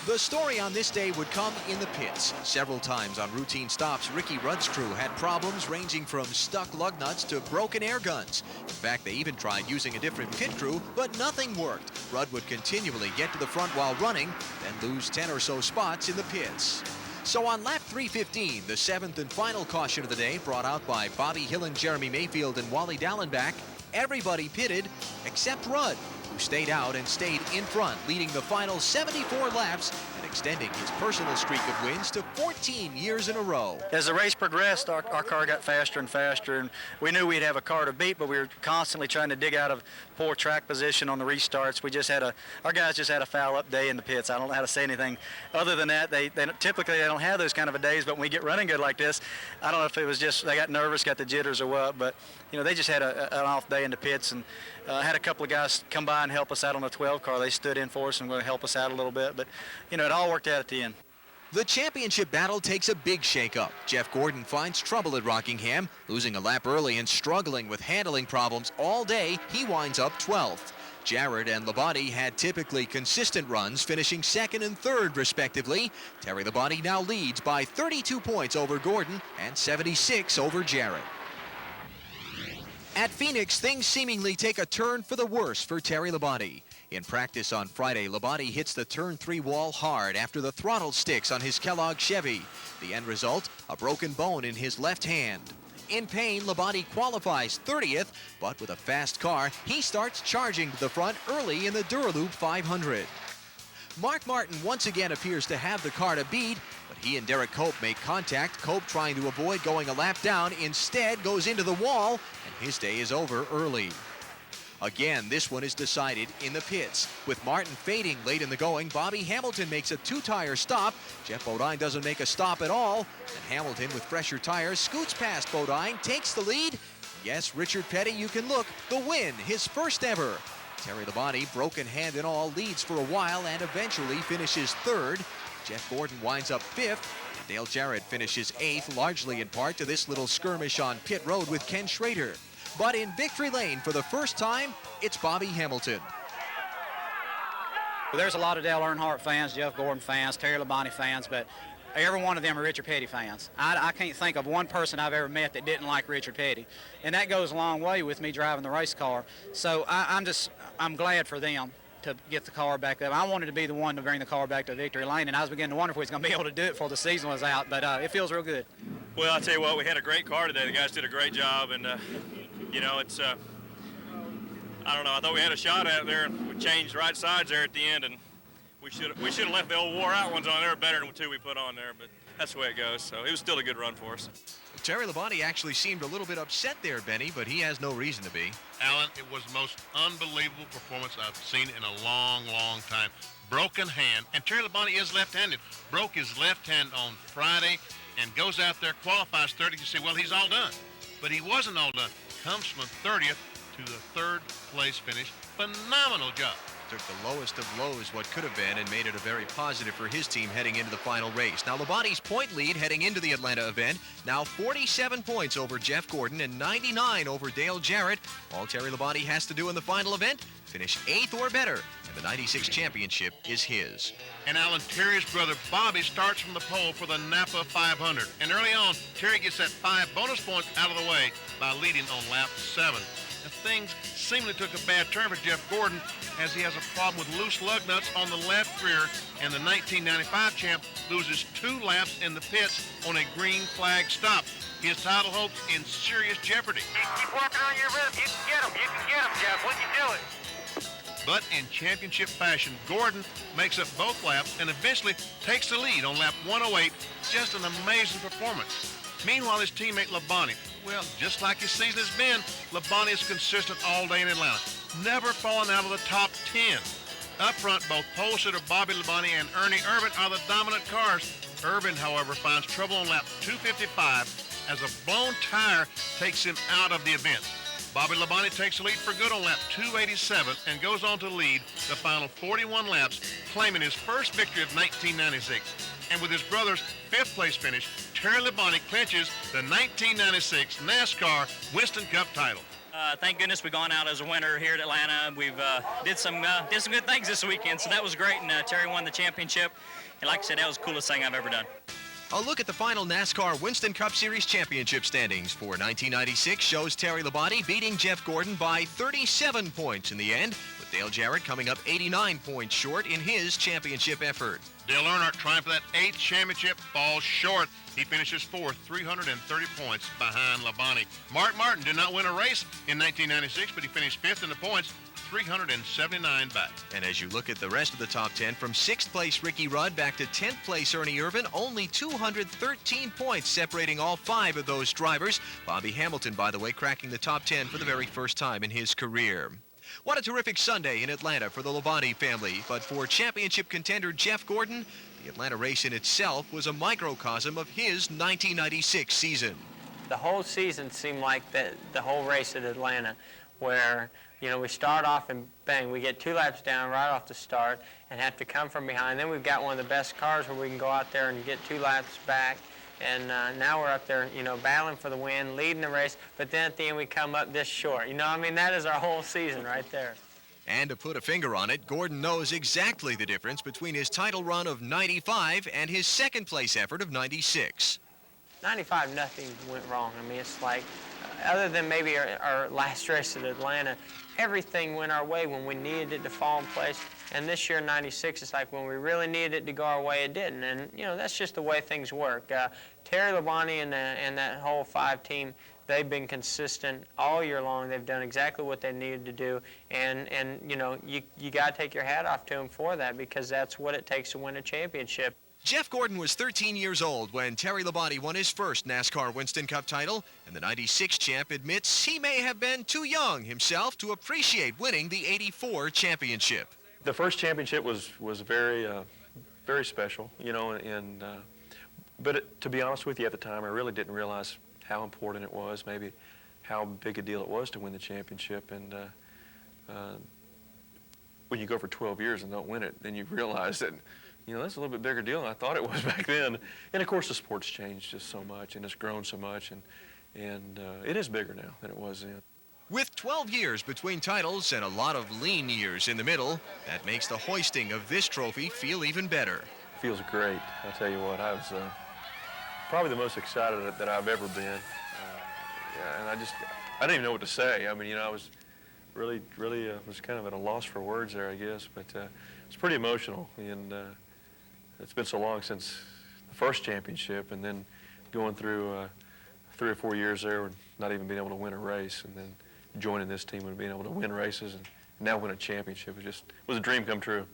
The story on this day would come in the pits. Several times on routine stops, Ricky Rudd's crew had problems ranging from stuck lug nuts to broken air guns. In fact, they even tried using a different pit crew, but nothing worked. Rudd would continually get to the front while running, then lose 10 or so spots in the pits. So on lap 315, the 7th and final caution of the day, brought out by Bobby Hillen, Jeremy Mayfield, and Wally Dallenbach, everybody pitted except Rudd, who stayed out and stayed in front, leading the final 74 laps and extending his personal streak of wins to 14 years in a row. As the race progressed, our car got faster and faster, and we knew we'd have a car to beat, but we were constantly trying to dig out of poor track position on the restarts. We just had our guys just had a foul-up day in the pits. I don't know how to say anything other than that. They typically don't have those kind of a days, but when we get running good like this, I don't know if it was just they got nervous, got the jitters or what, but you know, they just had an off day in the pits, and had a couple of guys come by and help us out on the 12 car. They stood in for us and were going to help us out a little bit, but you know, it all worked out at the end. The championship battle takes a big shake-up. Jeff Gordon finds trouble at Rockingham, losing a lap early and struggling with handling problems all day. He winds up 12th. Jarrett and Labonte had typically consistent runs, finishing second and third, respectively. Terry Labonte now leads by 32 points over Gordon and 76 over Jarrett. At Phoenix, things seemingly take a turn for the worse for Terry Labonte. In practice on Friday, Labonte hits the turn 3 wall hard after the throttle sticks on his Kellogg Chevy. The end result, a broken bone in his left hand. In pain, Labonte qualifies 30th, but with a fast car, he starts charging to the front early in the Duraloop 500. Mark Martin once again appears to have the car to beat, but he and Derek Cope make contact. Cope, trying to avoid going a lap down, instead goes into the wall, and his day is over early. Again, this one is decided in the pits. With Martin fading late in the going, Bobby Hamilton makes a 2-tire stop. Jeff Bodine doesn't make a stop at all. And Hamilton, with fresher tires, scoots past Bodine, takes the lead. Yes, Richard Petty, you can look, the win, his first ever. Terry Labonte, broken hand and all, leads for a while and eventually finishes third. Jeff Gordon winds up fifth. Dale Jarrett finishes eighth, largely in part to this little skirmish on pit road with Ken Schrader. But in victory lane for the first time, it's Bobby Hamilton. There's a lot of Dale Earnhardt fans, Jeff Gordon fans, Terry Labonte fans, but every one of them are Richard Petty fans. I can't think of one person I've ever met that didn't like Richard Petty. And that goes a long way with me driving the race car. So I'm glad for them to get the car back up. I wanted to be the one to bring the car back to victory lane, and I was beginning to wonder if we was going to be able to do it before the season was out, but it feels real good. Well, I'll tell you what, we had a great car today. The guys did a great job, and you know, it's, I don't know, I thought we had a shot out there, and we changed right sides there at the end, and we should have left the old wore-out ones on there better than the two we put on there, but that's the way it goes, so it was still a good run for us. Terry Labonte actually seemed a little bit upset there, Benny, but he has no reason to be. Alan, it was the most unbelievable performance I've seen in a long, long time. Broken hand, and Terry Labonte is left-handed. Broke his left hand on Friday and goes out there, qualifies 30th. You say, well, he's all done. But he wasn't all done. Comes from 30th to the third place finish. Phenomenal job. Took the lowest of lows, what could have been, and made it a very positive for his team heading into the final race. Now, Labonte's point lead heading into the Atlanta event, now 47 points over Jeff Gordon and 99 over Dale Jarrett. All Terry Labonte has to do in the final event, finish 8th or better, and the 96 championship is his. And Alan, Terry's brother Bobby starts from the pole for the Napa 500. And early on, Terry gets that 5 bonus points out of the way by leading on lap 7. And things seemingly took a bad turn for Jeff Gordon, as he has a problem with loose lug nuts on the left rear, and the 1995 champ loses 2 laps in the pits on a green flag stop. His title hopes in serious jeopardy. Keep working on your rib. You can get them. You can get them, Jeff. We can do it. But in championship fashion, Gordon makes up both laps and eventually takes the lead on lap 108. Just an amazing performance. Meanwhile, his teammate Labonte, well, just like his season has been, Labonte is consistent all day in Atlanta, never falling out of the top 10. Up front, both pole sitter Bobby Labonte and Ernie Irvin are the dominant cars. Irvin, however, finds trouble on lap 255 as a blown tire takes him out of the event. Bobby Labonte takes the lead for good on lap 287 and goes on to lead the final 41 laps, claiming his first victory of 1996. And with his brother's 5th place finish, Terry Labonte clinches the 1996 NASCAR Winston Cup title. Thank goodness we've gone out as a winner here at Atlanta. We've did some good things this weekend, so that was great, and Terry won the championship. And like I said, that was the coolest thing I've ever done. A look at the final NASCAR Winston Cup Series championship standings for 1996 shows Terry Labonte beating Jeff Gordon by 37 points in the end, with Dale Jarrett coming up 89 points short in his championship effort. Dale Earnhardt trying for that 8th championship, falls short. He finishes 4th, 330 points behind Labonte. Mark Martin did not win a race in 1996, but he finished 5th in the points, 379 back. And as you look at the rest of the top 10, from 6th place Ricky Rudd back to 10th place Ernie Irvin, only 213 points separating all 5 of those drivers. Bobby Hamilton, by the way, cracking the top 10 for the very first time in his career. What a terrific Sunday in Atlanta for the Labonte family, but for championship contender Jeff Gordon, the Atlanta race in itself was a microcosm of his 1996 season. The whole season seemed like the whole race at Atlanta, where, you know, we start off and bang, we get 2 laps down right off the start and have to come from behind. Then we've got one of the best cars where we can go out there and get 2 laps back. And now we're up there, you know, battling for the win, leading the race, but then at the end we come up this short. You know, I mean, that is our whole season right there. And to put a finger on it, Gordon knows exactly the difference between his title run of 95 and his second place effort of 96. 95, nothing went wrong. I mean, it's like, other than maybe our last race at Atlanta, everything went our way when we needed it to fall in place. And this year, 96, it's like when we really needed it to go our way, it didn't. And, you know, that's just the way things work. Terry Labonte and that whole 5 team, they've been consistent all year long. They've done exactly what they needed to do. And you know, you got to take your hat off to them for that, because that's what it takes to win a championship. Jeff Gordon was 13 years old when Terry Labonte won his first NASCAR Winston Cup title, and the 96 champ admits he may have been too young himself to appreciate winning the 84 championship. The first championship was very, very special, you know, but to be honest with you, at the time, I really didn't realize how important it was, maybe how big a deal it was to win the championship. And when you go for 12 years and don't win it, then you realize that, you know, that's a little bit bigger deal than I thought it was back then. And of course, the sport's changed just so much, and it's grown so much, and it is bigger now than it was then. With 12 years between titles and a lot of lean years in the middle, that makes the hoisting of this trophy feel even better. Feels great. I'll tell you what, I was probably the most excited that I've ever been. Yeah, and I didn't even know what to say. I mean, you know, I was really was kind of at a loss for words there, I guess, but it's pretty emotional, and it's been so long since the first championship, and then going through 3 or 4 years there and not even being able to win a race, and then joining this team and being able to win races and now win a championship. It was a dream come true.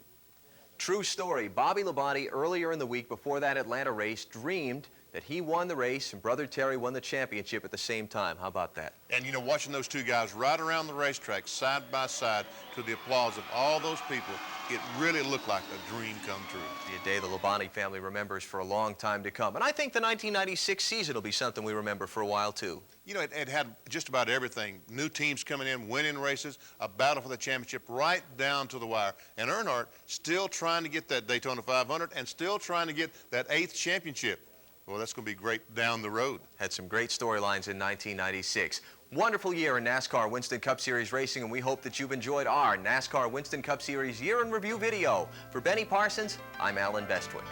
True story. Bobby Labonte, earlier in the week before that Atlanta race, dreamed that he won the race and brother Terry won the championship at the same time. How about that? And, you know, watching those two guys ride around the racetrack side by side to the applause of all those people, it really looked like a dream come true. Be a day the Labonte family remembers for a long time to come. And I think the 1996 season will be something we remember for a while, too. You know, it had just about everything. New teams coming in, winning races, a battle for the championship right down to the wire. And Earnhardt still trying to get that Daytona 500 and still trying to get that 8th championship. Well, that's going to be great down the road. Had some great storylines in 1996. Wonderful year in NASCAR Winston Cup Series racing, and we hope that you've enjoyed our NASCAR Winston Cup Series Year in Review video. For Benny Parsons, I'm Alan Bestwick.